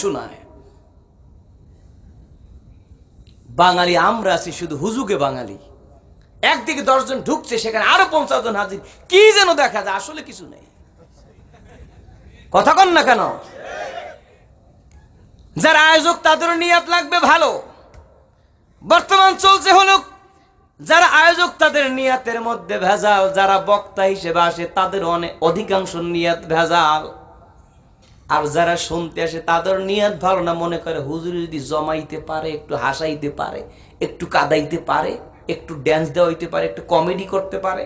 শোনায়। বাঙালি আমরা আছি শুধু হুজুগে বাঙালি। একদিকে 10 জন ঢুকছে, সেখানে আরো 50 জন হাজির, কি যেন দেখা যায়, আসলে কিছু নেই। কথা কন না কেন? যারা আয়োজক তাদের নিয়ত লাগবে ভালো। বর্তমান চলছে হলো যারা আয়োজক তাদের নিয়তের মধ্যে ভেজাল, যারা বক্তা হিসেবে আসে তাদের অধিকাংশ নিয়ত ভেজাল, আর যারা শুনতে আসে তাদের নিয়ত ভালো না। মনে করে হুজুর যদি জমাইতে পারে, একটু হাসাইতে পারে, একটু কাদাইতে পারে, একটু ড্যান্স দেওয়া হইতে পারে, একটু কমেডি করতে পারে,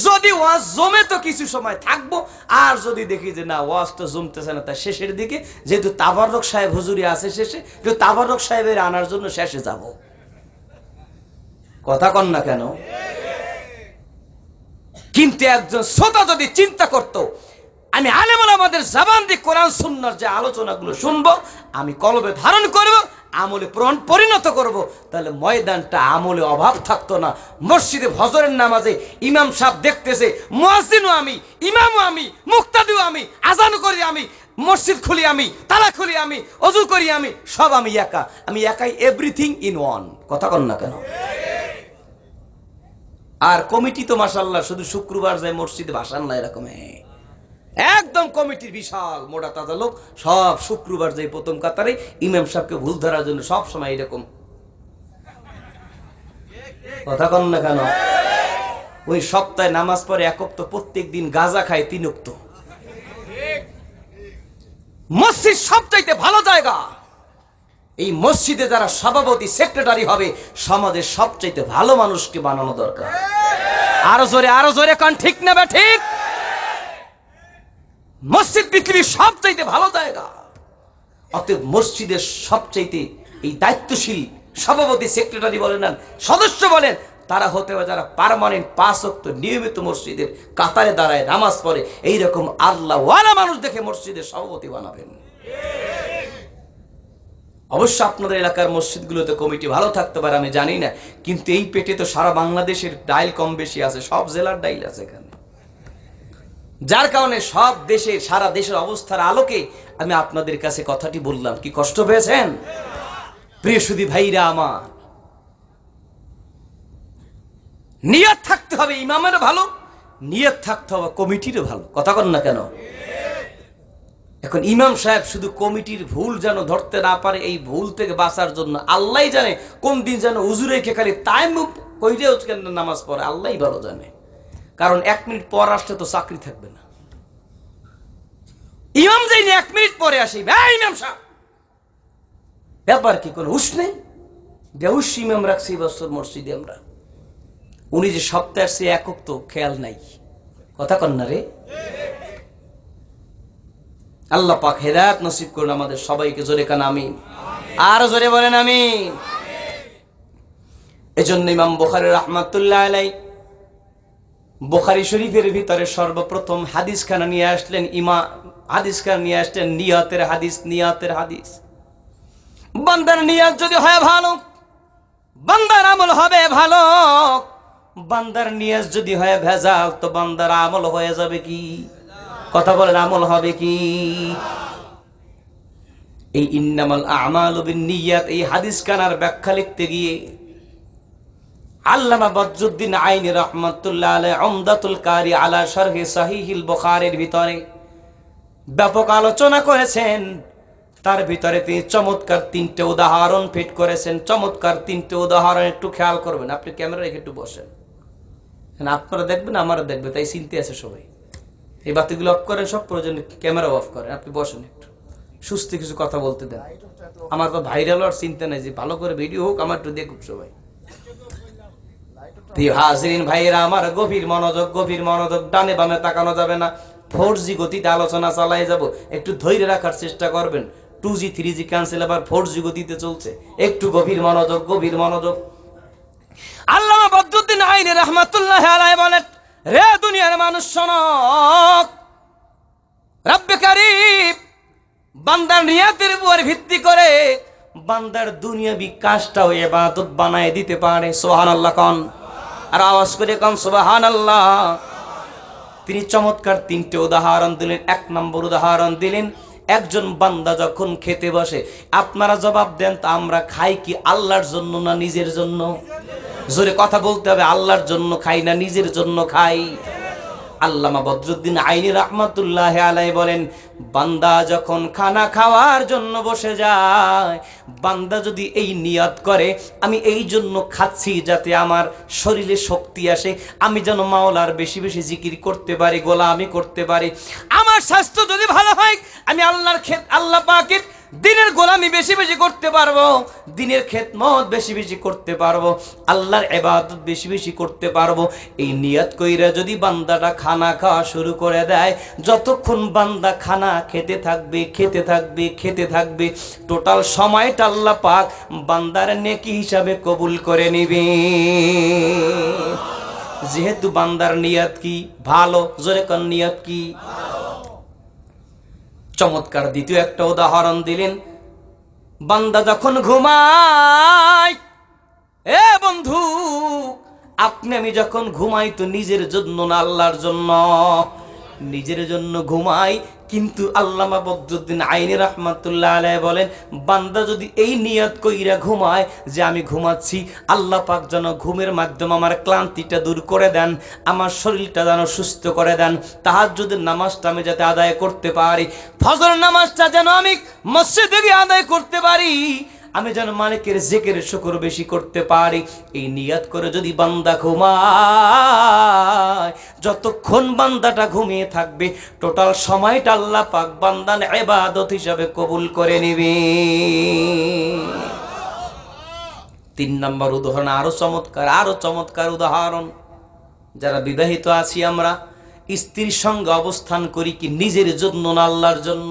যদি ওয়াজ জমে তো কিছু সময় থাকবো, আর যদি দেখি যে না ওয়াজ তো জমতেছে না, তার শেষের দিকে যেহেতু তাবাররক সাহেব হুজুরি আছে শেষে, কেউ তাবাররক সাহেবের আনার জন্য শেষে যাব। কথা কন না কেন? কিন্তু একজন শ্রোতা যদি চিন্তা করত আমি আলেম ওলামাদের জবান দিয়ে কোরআন সুন্নাহর যে আলোচনাগুলো শুনবো, আমি কলবে ধারণ করব, আমলে পরিণত করব, তাহলে ময়দানটা আমলে অভাব থাকতো না। মসজিদে ফজরের নামাজে ইমাম সাহেব দেখতেছে, মুয়াজ্জিনও আমি, ইমামও আমি, মুক্তাদিও আমি, আজান করি আমি, মসজিদ খুলি আমি, তালা খুলি আমি, ওযু করি আমি, সব আমি একা। আমি একাই, এভরিথিং ইন ওয়ান। কথা কন না কেন? আর কমিটি তো মাশাআল্লাহ শুধু শুক্রবার যায় মসজিদে ভাসান না, এরকম একদম কমিটির বিশাল মোটা তাজা লোক, সব শুক্রবার যায় প্রথম কাতারে ইমাম সাহেবকে ভুল ধরার জন্য সব সময় এরকম। কথা কন না কেন? ওই সপ্তাহে নামাজ পড়ে এক ওয়াক্ত, প্রত্যেক দিন গাঁজা খায় 3 ওয়াক্ত। মসজিদ সবচাইতে ভালো জায়গা। এই মসজিদে যারা সভাপতি সেক্রেটারি হবে, সমাজের সবচাইতে ভালো মানুষকে বানানো দরকার। আরো জোরে কান ঠিক না বা ঠিক? মসজিদ পৃথিবীর সবচাইতে ভালো জায়গা। অতএব মসজিদের সবচাইতে এই দায়িত্বশীল সভাপতি সেক্রেটারি বলেন না সদস্য বলেন, তারা হতে হবে যারা পার্মানেন্ট 5 ওয়াক্ত নিয়মিত মসজিদের কাতারে দাঁড়ায় নামাজ পড়ে, এইরকম আল্লাহ ওয়ালা মানুষ দেখে মসজিদের সভাপতি বানাবেন। অবশ্য আপনাদের এলাকার মসজিদগুলোতে কমিটি ভালো থাকতে পারে, আমি জানি না, কিন্তু এই পেটে তো সারা বাংলাদেশের ডাইল কম বেশি আছে, সব জেলার ডাইল আছে এখানে, যার কারণে সব দেশে, সারা দেশের অবস্থার আলোকে আমি আপনাদের কাছে কথাটি বললাম। কি কষ্ট পেয়েছেন প্রিয় সুধী ভাইরা আমার? নিয়ত থাকতে হবে ইমামেরও ভালো, নিয়ত থাকতে হবে কমিটিরও ভালো। কথা কন না কেন? এখন ইমাম সাহেব শুধু কমিটির ভুল যেন ধরতে না পারে, এই ভুল থেকে বাঁচার জন্য আল্লাহই জানে কোন দিন যেন হুজুরে খালি তায়াম্মুম কইরে নামাজ পড়ে, আল্লাহই ভালো জানে। কারণ 1 মিনিট পর আসলে তো চাকরি থাকবে না। ইমাম যাইনি 1 মিনিট পরে আসি, ইমাম সাহেব ব্যাপার কি, কোন হুশ নেই? বেহুশ ইমাম রাখছি বছর মসজিদে আমরা, উনি যে সপ্তাহের সে একক তো খেয়াল নাই। কথা কন না রে? আল্লাহ পাক হেদায়েত নসিব করুন আমাদের সবাইকে। জোরে কান আমিন, আর জোরে বলেন আমিন। এজন্য ইমাম বুখারী রাহমাতুল্লাহ আলাইহি বুখারী শরীফের ভিতরে সর্বপ্রথম হাদিসখানা নিয়ে আসলেন, হাদিসখানা নিয়ে আসলেন নিয়তের হাদিস। নিয়তের হাদিস, বান্দার নিয়ত যদি হয় ভালো, বান্দার আমল হবে ভালো। বান্দার নিয়ত যদি হয় ভেজাল, তো বান্দার আমল হয়ে যাবে কি? কথা বলেন, আমল হবে কি? এই ইন্নামাল আমালু বিন্নিয়াত, এই হাদিসখানার ব্যাখ্যা লিখতে গিয়ে আল্লামা বদরুদ্দিন আইনি রাহমাতুল্লাহ আলাইহি উমদাতুল কারি আলা শারহি সহিহুল বুখারীর ভিতরে ব্যাপক আলোচনা করেছেন। তার ভিতরে তিনি চমৎকার 3টে উদাহরণ ফিট করেছেন। চমৎকার 3টে উদাহরণ একটু খেয়াল করবেন। আপনি ক্যামেরা রেখে একটু বসেন, আপনারা দেখবেন আমারও দেখবে, তাই চিনতে আছে সবাই। এই বাতিগুলো অফ করেন, সব প্রয়োজনে ক্যামেরা অফ করেন। আপনি বসেন, একটু সুস্থ কিছু কথা বলতে দেন। আমার তো ভাইরাল আর চিন্তা নাই, যে ভালো করে ভিডিও হোক, আমার একটু দেখুক সবাই। প্রিয় হাজিরিন ভাইয়েরা আমার, গভীর মনোযোগ, ডানে বামে তাকানো যাবে না। 4G গতিতে আলোচনা চালাই যাব, একটু ধৈর্য রাখার চেষ্টা করবেন। 2G 3G ক্যান্সেল, আবার 4G গতিতে চলছে, একটু গভীর মনোযোগ। আল্লামা বদরুদ্দিন আইনি রাহমাতুল্লাহ আলাইহি বলেন, রে দুনিয়ার মানুষ শোনো, রব্বে কারীম বান্দার নিয়তের উপর ভিত্তি করে বান্দার দুনিয়াবি কাজটাও ইবাদত বানায় দিতে পারে। সুবহানাল্লাহ কোন, আর আওয়াজ করে কোন সুবহানাল্লাহ। তিনি চমৎকার 3টে উদাহরণ দিলেন। 1 নম্বর উদাহরণ দিলেন, একজন বান্দা যখন খেতে বসে, আপনারা জবাব দেন তো, আমরা খাই কি আল্লাহর জন্য না নিজের জন্য? জোরে কথা বলতে হবে, আল্লাহর জন্য খাই না নিজের জন্য খাই? আল্লামা বদরুদ্দিন আইনি রাহমাতুল্লাহ আলাইহি বলেন, বান্দা যখন খানা খাওয়ার জন্য বসে যায়, বান্দা যদি এই নিয়ত করে আমি এই জন্য খাচ্ছি যাতে আমার শরীরে শক্তি আসে, আমি যেন মাওলার বেশি বেশি জিকির করতে পারি, গোলামি করতে পারি, আমার স্বাস্থ্য যদি ভালো হয় আমি আল্লাহ পাকের দিনের গোলামি বেশি বেশি করতে পারবো, দিনের খেদমত বেশি বেশি করতে পারবো, আল্লাহর ইবাদত বেশি বেশি করতে পারবো, এই নিয়ত কইরা যদি বান্দাটা খানা খাওয়া শুরু করে দেয়, যতক্ষণ বান্দা খানা খেতে থাকবে খেতে থাকবে খেতে থাকবে, টোটাল সময়টা আল্লাহ পাক বান্দার নেকি হিসাবে কবুল করে নিবে। যেহেতু বান্দার নিয়ত কি ভালো, জোরে কোন নিয়ত কি? চমৎকার দ্বিতীয় একটা উদাহরণ দিলেন, বান্দা যখন ঘুমায়, এ বন্ধু আপনি আমি যখন ঘুমাই তো নিজের জন্য না, আল্লাহর জন্য। নিজের জন্য ঘুমাই, কিন্তু আল্লামা বদরুদ্দিন আইনি রাহমাতুল্লাহ আলাইহি বলেন, বান্দা যদি এই নিয়ত কইরা ঘুমায় যে আমি ঘুমাচ্ছি, আল্লাহ পাক যেন ঘুমের মাধ্যমে আমার ক্লান্তিটা দূর করে দেন, আমার শরীরটা যেন সুস্থ করে দেন, তাহাজ্জুদের নামাজটা আমি যাতে আদায় করতে পারি, ফজর নামাজটা যেন আমি মসজিদে গিয়ে আদায় করতে পারি, আমি যেন মালিকের জিকির শুকর বেশি করতে পারি, এই নিয়ত করে যদি বান্দা ঘুমায়, যতক্ষণ বান্দাটা ঘুমিয়ে থাকবে টোটাল সময়টা আল্লাহ পাক বান্দার ইবাদত হিসাবে কবুল করে নেবে। 3 নম্বর উদাহরণ আরো চমৎকার উদাহরণ, যারা বিবাহিত আছি আমরা স্ত্রীর সঙ্গে অবস্থান করি কি নিজের জন্য না আল্লাহর জন্য?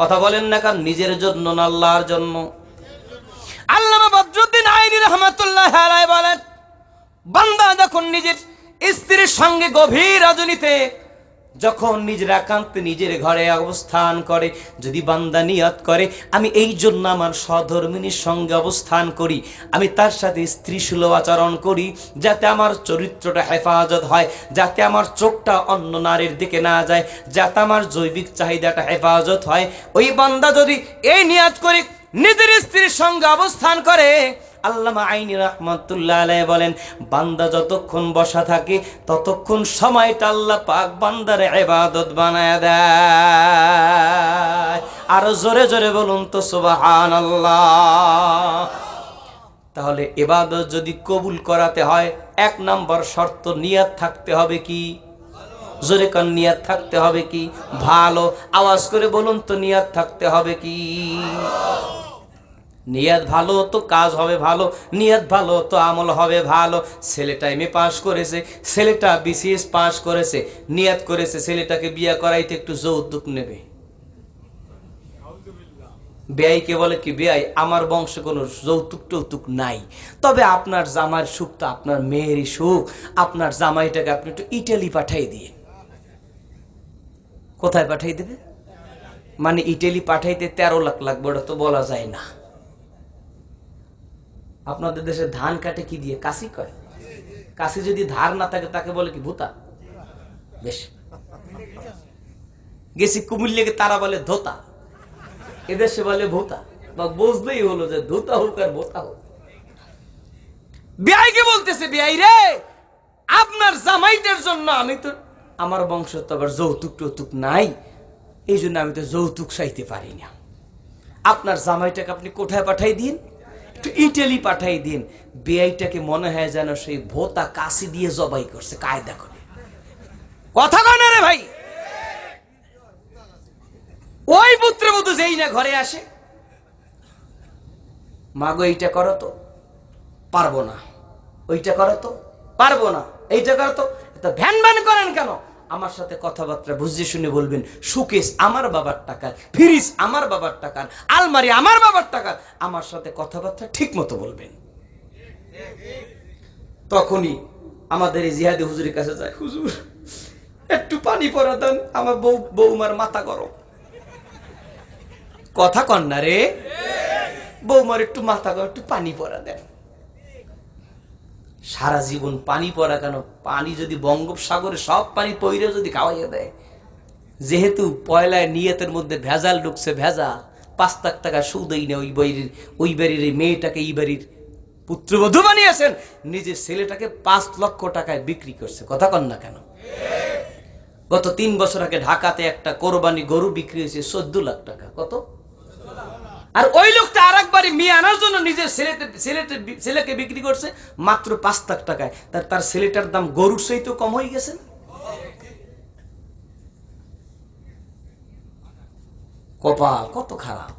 কথা বলেন না কারণ নিজের জন্য না আল্লাহর জন্য? আল্লামা বদরুদ্দিন আইনি রাহমাতুল্লাহ আলাইহি বলেন, বান্দা যখন নিজের স্ত্রীর সঙ্গে গভীর রজনীতে যখন নিজের একান্তে নিজের ঘরে অবস্থান করে, যদি বান্দা নিয়ত করে আমি এই জন্য আমার সহধর্মিনীর সঙ্গে অবস্থান করি, আমি তার সাথে স্ত্রীসুলভ আচরণ করি, যাতে আমার চরিত্রটা হেফাজত হয়, যাতে আমার চোখটা অন্য নারীর দিকে না যায়, যাতে আমার জৈবিক চাহিদাটা হেফাজত হয়, ওই বান্দা যদি এই নিয়ত করে নিজের স্ত্রীর সঙ্গে অবস্থান করে, আল্লামা আইনি রাহমাতুল্লাহ আলাইহি বলেন, বান্দা যতক্ষণ বসা থাকে ততক্ষণ সময়টা আল্লাহ পাক বান্দার ইবাদত বানায় দেয়। আরো জোরে জোরে বলুন তো সুবহানাল্লাহ। তাহলে ইবাদত যদি কবুল করাতে হয় 1 নম্বর শর্ত নিয়ত থাকতে হবে কি? জোরে কোন নিয়ত থাকতে হবে কি? ভালো। আওয়াজ করে বলুন তো নিয়ত থাকতে হবে কি? নিয়ত ভালো তো কাজ হবে ভালো, নিয়ত ভালো তো আমল হবে ভালো। ছেলেটা এমএ পাস করেছে, ছেলেটা বিসিএস পাস করেছে, নিয়ত করেছে ছেলেটাকে বিয়ে করাইতে একটু যৌতুক নেবে। বেয়াইকে বলে কি, বেয়াই আমার বংশে কোনো যৌতুক টৌতুক নাই, তবে আপনার জামার সুখ তো আপনার মেয়েরই সুখ, আপনার জামাইটাকে আপনি একটু ইটালি পাঠাই দিয়ে। কোথায় পাঠাই দেবে? মানে ইটালি পাঠাইতে 13 লাখ লাগবে, ওটা তো বলা যায় না। আপনাদের দেশে ধান কাটে কি দিয়ে? কাশি করে। কাশি যদি ধার না থাকে তাকে বলে কি ভূতা। বেশ গেছি কুমিল্লাকে, তারা বলে ধোতা, এদেশে বলে ভূতা। বা বুঝলেই হলো যে ধোতা হোক আর ভোতা হোক। বিয়াইকে বলতেছে, বিয়াই রে আপনার জামাইদের জন্য আমি তো, আমার বংশ তো আবার যৌতুক টৌতুক নাই, এই জন্য আমি তো যৌতুক চাইতে পারি না, আপনার জামাইটাকে আপনি কোথায় পাঠাই দিন? একটু ইটালি পাঠাই দিন। বেআইটাকে মনে হয় যেন সেই ভোতা কাশি দিয়ে জবাই করছে কায়দা করে। কথা কয় না রে ভাই? ওই পুত্রবধূ যেই না ঘরে আসে, মাগো এইটা করো তো, পারবো না, ওইটা করো তো, পারবো না, এইটা করো তো, এটা ভ্যান ভ্যান করেন কেন? আমার সাথে কথাবার্তা বুঝে শুনে বলবেন। সুকেশ আমার বাবার টাকার, ফ্রিজ আমার বাবার টাকার, আলমারি আমার বাবার টাকার, আমার সাথে কথাবার্তা ঠিক মতো বলবেন। তখনই আমাদের এই জিহাদি হুজুরের কাছে যায়, হুজুর একটু পানি পরা দেন, আমার বৌমার মাথা গরম। কথা কন না রে, বৌমার একটু মাথা গরম, একটু পানি পরা দেন। সারা জীবন পানি পড়া কেন? পানি যদি বঙ্গোপসাগরে সব পানি পইরে যদি খাওয়াইয়া দেয়, যেহেতু পয়লায় নিয়তের মধ্যে ভেজাল ঢুকছে, ভেজাল 5 লাখ টাকা সুদই না, ওই বাড়ির মেয়েটাকে এই বাড়ির পুত্রবধূ বানিয়েছেন, নিজের ছেলেটাকে 5 লক্ষ টাকায় বিক্রি করছে। কথা কন না কেন? গত 3 বছর আগে ঢাকাতে একটা কোরবানি গরু বিক্রি হয়েছে 14 লাখ টাকা। কত? আর ওই লোকটা আরেকবারই মেয়ে আনার জন্য নিজের ছেলেকে বিক্রি করছে মাত্র 5 লাখ টাকায়। তার ছেলেটার দাম গরুর চাইতেও কম হয়ে গেছে। কপাল কত খারাপ।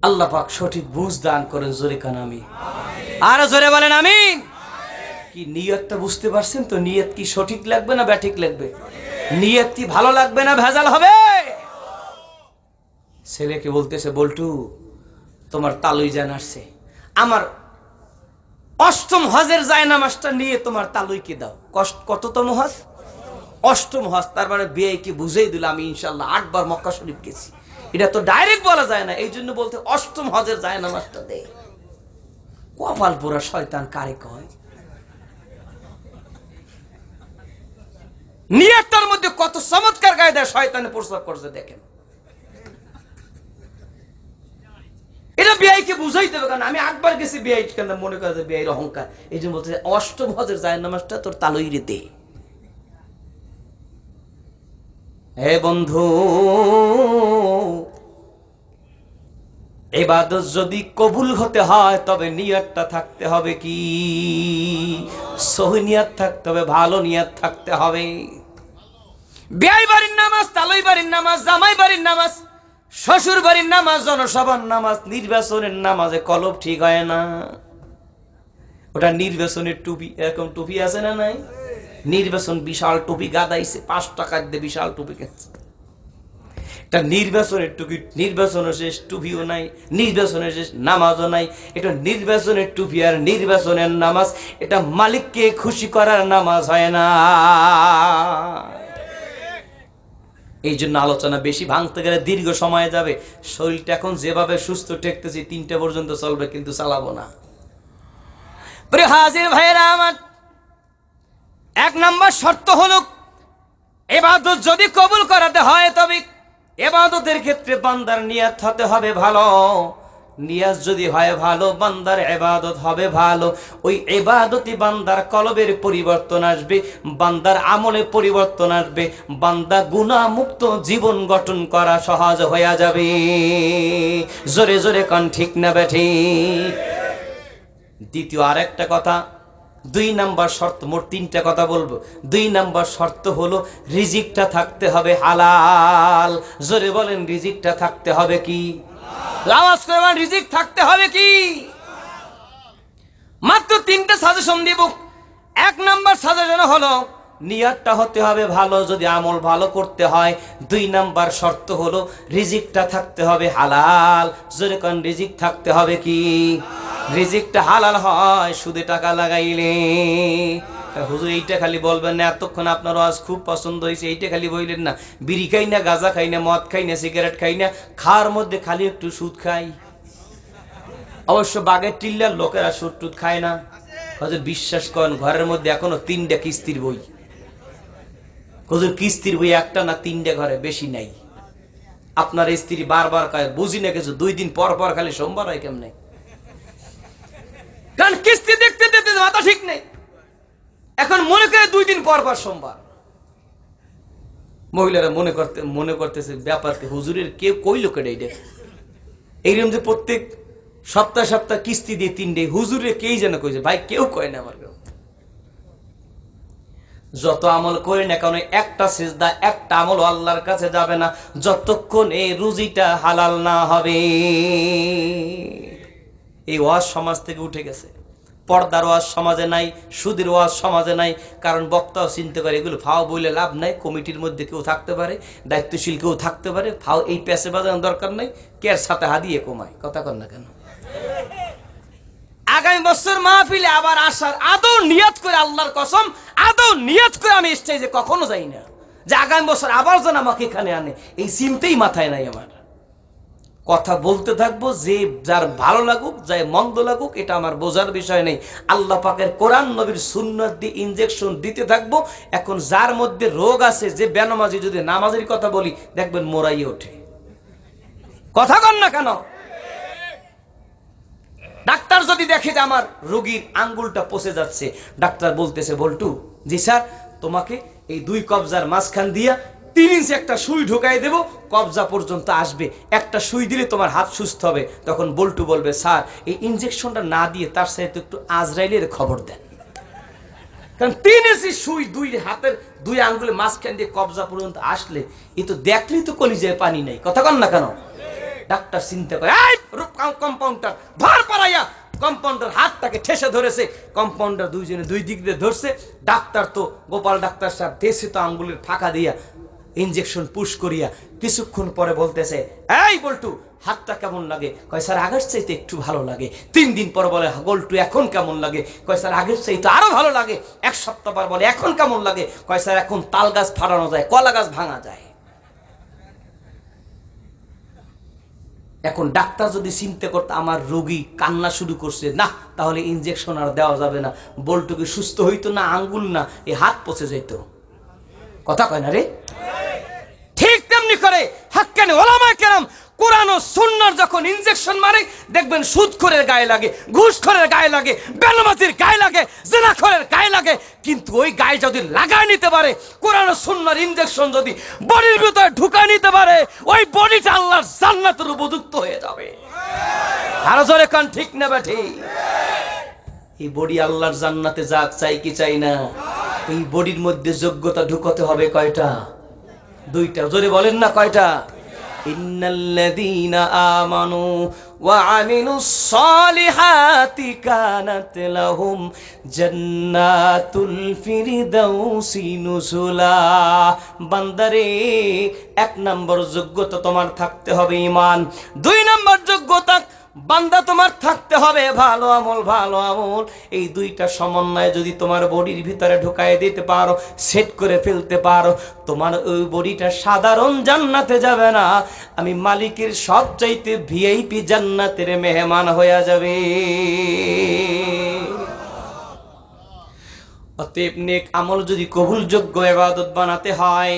আল্লাহ পাক সঠিক বুঝ দান করেন। জোরে কান আমিন। আরো জোরে বলেন আমিন। কি নিয়তটা বুঝতে পারছেন তো? নিয়ত কি সঠিক লাগবে না ব্যাঠিক লাগবে? নিয়ত কি ভালো লাগবে না ভেজাল হবে? ছেলেকে বলতেছে, বল্টু তোমার তালুই জান আসছে, আমার 8ম হজের জায়নামাজটা নিয়ে তোমার তালুইকে দাও। কততম হজ? 8ম হজ। তার মানে বিয়ে কি বুঝেই দিল আমি ইনশাল্লাহ 8 বার মক্কা শরীফ গেছি। এটা তো ডাইরেক্ট বলা যায় না, এই জন্য বলতে 8ম হজের জায়নামাজটা দে। কপাল পুরা শয়তান কারে কয়। নিয়তটার মধ্যে কত চমৎকার কায়দায় শয়তানে প্রস্তাব করছে দেখেন। এটা বিআইকে বুঝাইতে হবে, কারণ আমি 8 বার গেছি বিআই, কেন মনে করে যে বিআইর অহংকার। এই জন্য বলতে 8ম হজের জায়নামাজটা তোর তালুইরে দে। হে বন্ধু, ইবাদত যদি কবুল হতে হয় তবে নিয়তটা থাকতে হবে কি? সহি নিয়ত থাকতে হবে, ভালো নিয়ত থাকতে হবে। বিআই বাড়ির নামাজ, তালুই বাড়ির নামাজ, জামাই বাড়ির নামাজ, শ্বশুর বাড়ির নামাজ, জনসভার নামাজ, নির্বাচনের নামাজে কলব ঠিক হয় না। ওটা নির্বাচনের টুপি, এরকম টুপি আছে না নাই? নির্বাচন বিশাল টুপি গাদাইছে, 5 টাকা দিয়ে বিশাল টুপি কিনছে। এটা নির্বাচনের টুপি, নির্বাচনের শেষ টুপিও নাই, নির্বাচনের শেষ নামাজও নাই। এটা নির্বাচনের টুপি আর নির্বাচনের নামাজ, এটা মালিককে খুশি করার নামাজ হয় না। এই জন্য আলোচনা বেশি ভাঙতে গেলে দীর্ঘ সময় যাবে। শরীরটা এখন যেভাবে সুস্থ ঠেকতেছি 3টা পর্যন্ত চলবে, কিন্তু চালাবো না। প্রিয় হাজির ভাইয়েরা আমার, 1 নম্বর শর্ত হলো ইবাদত যদি কবুল করাতে হয় তবে ইবাদতের ক্ষেত্রে বান্দার নিয়ত হতে হবে ভালো। নিয়ত যদি হয় ভালো, বান্দার ইবাদত হবে ভালো। ওই ইবাদতই বান্দার কলবের পরিবর্তন আসবে, বান্দার আমলে পরিবর্তন আসবে, বান্দা গুনাহ মুক্ত জীবন গঠন করা সহজ হয়ে যাবে। জোরে জোরে কোন ঠিক না বেঠিক? দ্বিতীয় আরেকটা কথা, 2 নম্বর শর্ত, মোট 3টা কথা বলবো। 2 নম্বর শর্ত হলো রিজিকটা থাকতে হবে হালাল। জোরে বলেন, রিজিকটা থাকতে হবে কি? আওয়াজ করে বলেন, রিজিক থাকতে হবে কি? মাত্র 3টা সাজেশন দিব। 1 নম্বর সাজেশন হলো নিয়তটা হতে হবে ভালো যদি আমল ভালো করতে হয়। 2 নম্বর শর্ত হলো রিজিকটা থাকতে হবে হালাল। জোরে কোন রিজিক থাকতে হবে কি? রিজিকটা হালাল হয় সুদে টাকা লাগাইলে। হুজুর এইটা খালি বলবেন না, এতক্ষণ আপনার আওয়াজ খুব পছন্দ হয়েছে, এইটা খালি বললেন না। বিড়ি খাই না, গাঁজা খাই না, মদ খাই না, সিগারেট খাই না, খাওয়ার মধ্যে খালি একটু সুদ খাই। অবশ্য বাগের টিল্লার লোকেরা সুদ টুদ খায় না। হুজুর বিশ্বাস করেন, ঘরের মধ্যে এখনো 3টা কিস্তির বই। হুজুর কিস্তির বই একটা না 3টা ঘরে, বেশি নাই। আপনার স্ত্রী বারবার কয়, বুঝি না কিছু, 2 দিন পর পর খালি সোমবার হয় কেমনে? কারণ কিস্তি দেখতে দেখতে মাথা ঠিক নেই। এখন মনে করে 2 দিন পর পর সোমবার। মহিলারা মনে করতেছে ব্যাপারকে হুজুরের কেউ কইলো কেটে এইটা। এইরকম যে প্রত্যেক সপ্তাহ সপ্তাহ কিস্তি দিয়ে 3 হুজুরে কেই যেন কইছে, ভাই কেউ কয় না। আমার যত আমল করি না কেন, একটা সিজদা, একটা আমল আল্লাহর কাছে যাবে না যতক্ষণ এই রুজিটা হালাল না হবে। এই ওয়াজ সমাজ থেকে উঠে গেছে। পর্দার ওয়াজ সমাজে নাই, সুদের ওয়াজ সমাজে নাই। কারণ বক্তাও চিনতে পারে এগুলো ফাও বইলে লাভ নাই। কমিটির মধ্যে কেউ থাকতে পারে, দায়িত্বশীল কেউ থাকতে পারে। ফাও এই প্যাসে বাজানোর দরকার নাই, কেয়ার সাথে হাদিয়ে কমায়। কথা কর না কেন? আগামী বছর মাহফিলে আবার আসার আদৌ নিয়ত করে, আল্লাহর কসম আদৌ নিয়ত করে আমি স্টেজে কখনো যাই না যে আগামী বছর আবার যেন আমাকে এখানে আনে। এই চিন্তাই মাথায় নাই আমার। কথা বলতে থাকবো, যে যার ভালো লাগুক, যার মন্দ লাগুক, এটা আমার বোঝার বিষয় নেই। আল্লাহ পাকের কোরআন নবীর সুন্নাত দিয়ে ইনজেকশন দিতে থাকবো। এখন যার মধ্যে রোগ আছে, যে বেনামাজি, যদি নামাজের কথা বলি দেখবেন মোরাই ওঠে। কথা কন না কেন? ডাক্তার যদি দেখে যে আমার রোগীর আঙ্গুলটা পচে যাচ্ছে, ডাক্তার বলতেছে, বল্টু জি স্যার, তোমাকে এই দুই কবজার মাঝখান দিয়া 3 ইঞ্চি একটা সুই ঢুকাই দেব, কবজা পর্যন্ত আসবে, একটা সুই দিলে তোমার হাত সুস্থ হবে। তখন বল্টু বলবে, স্যার এই ইনজেকশনটা না দিয়ে তার সাথে একটু আজরাইলের খবর দেন, কারণ 3 ইঞ্চি সুই দুই হাতের 2 আঙ্গুলের মাঝখান দিয়ে কবজা পর্যন্ত আসলে এ তো দেখলেই তো কলিজায় পানি নাই, কথা কন না কেন? ডাক্তার চিন্তা করে, এই কম্পাউন্ডার ধর পারাইয়া, কম্পাউন্ডার হাতটাকে ঠেসে ধরেছে, কম্পাউন্ডার দুইজনে দুই দিক দিয়ে ধরছে, ডাক্তার তো গোপাল ডাক্তার সাহেব দেশে তো আঙ্গুলের ফাঁকা দিয়া ইনজেকশন পুশ করিয়া কিছুক্ষণ পরে বলতেছে, এই বল্টু হাতটা কেমন লাগে? কয় স্যার আগের চাইতে একটু ভালো লাগে। 3 দিন পর বলে, বল্টু এখন কেমন লাগে? কয় স্যার আগের চাইতে আরো ভালো লাগে। 1 সপ্তাহ পর বলে, এখন কেমন লাগে? কয় স্যার এখন তাল গাছ ফাটানো যায়, কলা গাছ ভাঙা যায়। এখন ডাক্তার যদি চিন্তা করতে আমার রোগী কান্না শুরু করছে, না তাহলে ইনজেকশন আর দেওয়া যাবে না, বল্টুকে সুস্থ হইতো না, আঙ্গুল না এই হাত পচে যেত, কথা কয় না রে? ঠিক তেমনি করে হাক্কানি ওলামায়ে কেরাম কোরআন ও সুন্নাহর যখন ইনজেকশন মারে, দেখবেন সুদখোরের গায়ে লাগে, ঘুষখোরের গায়ে লাগে, বেনামাজির গায়ে লাগে, জিনাখোরের গায়ে লাগে, কিন্তু ওই গায়ে যদি লাগায় নিতে পারে, কোরআন ও সুন্নাহর ইনজেকশন যদি বডির ভিতরে ঢুকায় নিতে পারে, ওই বডিটা আল্লাহর জান্নাতের উপযুক্ত হয়ে যাবে। আরো জোরে কান ঠিক না বেঠি? এই বডি আল্লাহর জান্নাতে যাক, চাই কি চাই না? এই বডির মধ্যে যোগ্যতা ঢুকাতে হবে কয়টা? 2টা। জোরে বলেন না কয়টা? ইন্নাল্লাযীনা আমানু ওয়া আমিলুস সালিহাতি কানাত লাহুম জান্নাতুল ফিরদাউসি নুজুলা। বান্দারে, 1 নম্বর যোগ্যতা তোমার থাকতে হবে ঈমান, 2 নম্বর যোগ্যতা বান্দা তোমার থাকতে হবে ভালো আমল। ভালো আমল এই 2টা সমন্বয় যদি তোমার বডির ভিতরে ঢুকায় দিতে পারো, সেট করে ফেলতে পারো, তোমার ওই বডিটা সাধারণ জান্নাতে যাবে না, আমি মালিকের সবচাইতে ভিআইপি জান্নাতের মেহমান হয়ে যাবে। অতএব নেক আমল যদি কবুলযোগ্য ইবাদত বানাতে হয়,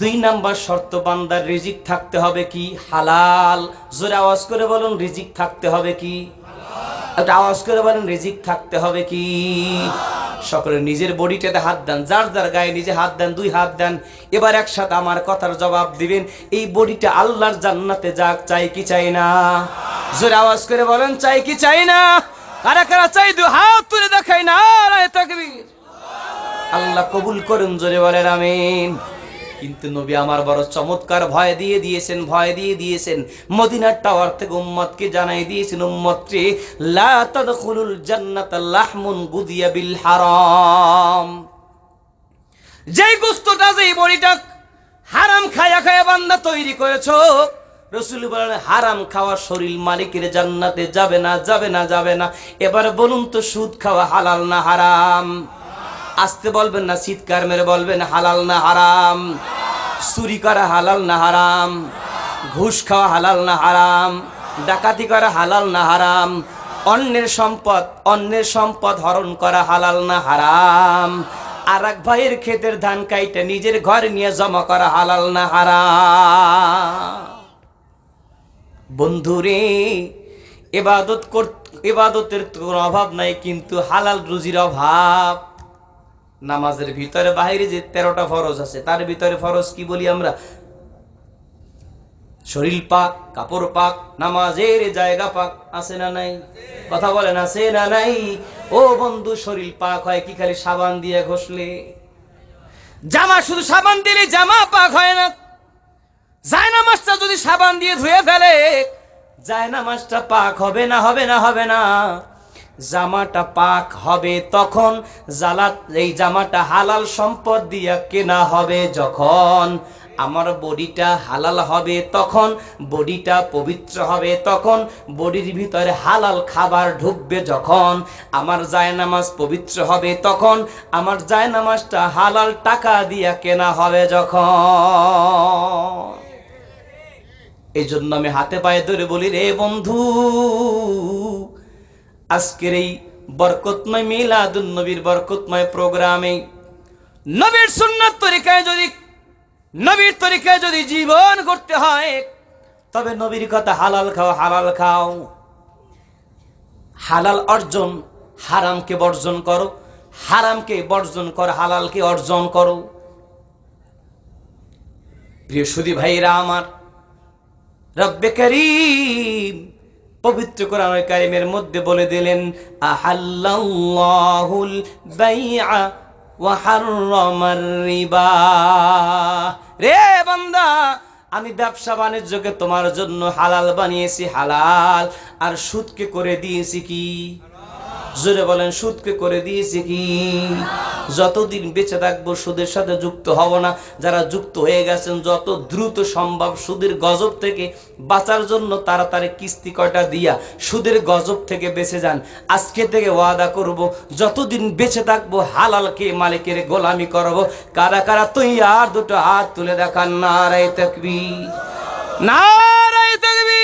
2 নাম্বার শর্ত বান্দার রিজিক থাকতে হবে কি? হালাল। জোরে আওয়াজ করে বলুন, রিজিক থাকতে হবে কি? একটা আওয়াজ করে বলেন, রিজিক থাকতে হবে কি? সকলে নিজের বডিটাতে হাত দেন, যার যার গায়ে নিজে হাত দেন, 2 হাত দেন। এবার একসাথে আমার কথার জবাব দিবেন, এই বডিটা আল্লাহর জান্নাতে যাক, চাই কি চাই না? জোরে আওয়াজ করে বলেন, চাই কি চাই না? কারা কারা চাই 2 হাত তুলে দেখাই না, নারে তাকবীর। আল্লাহ কবুল করুন, জোরে বলেন আমিন। কিন্তু নবী আমার বড় চমৎকার ভয় দিয়ে দিয়েছেন। মদিনার টাওয়ার থেকে উম্মতকে জানাই দিয়েছেন, উম্মতকে লা তাদখুলুল জান্নাতা লাহমুন গুদিয়া বিল হারাম। যেই গোশতটা, যেই বড়িটা হারাম খায়া খায়া বান্দা তৈরি করেছো, রাসূল বলেন হারাম খাওয়া শরীর মালিকের জান্নাতে যাবে না, যাবে না, যাবে না। এবার বলুন তো, সুদ খাওয়া হালাল না হারাম? আসতে বলবেন না, চিৎকার মেরে বলবেন, হালাল না হারাম? চুরি করা হালাল না হারাম? ঘুষ খাওয়া হালাল না হারাম? ডাকাতি করা হালাল না হারাম? অন্যের সম্পদ হরণ করা হালাল না হারাম? আরেক ভাইয়ের ক্ষেতের ধান কাইটা নিজের ঘরে নিয়ে জমা করা হালাল না হারাম? বন্ধুরে, ইবাদতের কোনো অভাব নাই, কিন্তু হালাল রুজির অভাব। নামাজের ভিতরে বাহিরে যে 13টা ফরজ আছে, তার ভিতরে ফরজ কি বলি আমরা? শরীর পাক, কাপড় পাক, নামাজের জায়গা পাক, আছে না নাই? কথা বলেন, আছে না নাই? ও বন্ধু, শরীর পাক হয় কি খালি সাবান দিয়ে ঘষলে? জামা শুধু সাবান দিলে জামা পাক হয় না। জায়নামাজটা যদি সাবান দিয়ে ধুয়ে ফেলে, জায়নামাজটা পাক হবে না, হবে না, হবে না। জামাটা পাক হবে তখন, এই জামাটা হালাল সম্পদ দিয়া কেনা হবে যখন। আমার বডিটা হালাল হবে তখন, বডিটা পবিত্র হবে তখন, বডির ভিতরে হালাল খাবার ঢুকবে যখন। আমার জায়নামাজ পবিত্র হবে তখন, আমার জায়নামাজটা হালাল টাকা দিয়া কেনা হবে যখন। এই জন্য আমি হাতে পায়ে ধরে বলি, রে বন্ধু, আজকের এই বরকতময় মিলাদুন নবীর বরকতময় প্রোগ্রামে নবীর সুন্নাত নবীর তরিকায় যদি জীবন করতে হয়, তবে নবীর কথা হালাল খাও, হালাল খাও, হালাল অর্জন, হারামকে বর্জন করো, হারামকে বর্জন করো, হালালকে অর্জন করো। প্রিয় সুধী ভাইরা আমার, রব্বে কারীম পবিত্র কোরআনুল কারীমের মধ্যে বলে দিলেন, আহাল্লাল্লাহুল বাইআ ওয়া হাররামার রিবা। রে বান্দা, আমি ব্যবসা বাণিজ্যকে তোমার জন্য হালাল বানিয়েছি, হালাল, আর সুদকে করে দিয়েছি কি? জোরে বলেন, সুদকে করে দিয়েছি কি? যতদিন বেঁচে থাকবো সুদের সাথে যুক্ত হব না। যারা যুক্ত হয়ে গেছেন, যত দ্রুত সম্ভব সুদের গজব থেকে বাঁচার জন্য তাড়াতাড়ি কিস্তি কয়টা দিয়া সুদের গজব থেকে বেঁচে যান। আজকে থেকে ওয়াদা করব, যতদিন বেঁচে থাকবো হালালকে মালিকের গোলামি করব। কারা কারা তৈয়ার? দুটো হাত তুলে দেখান। নারায়ে তাকবীর, নারায়ে তাকবীর।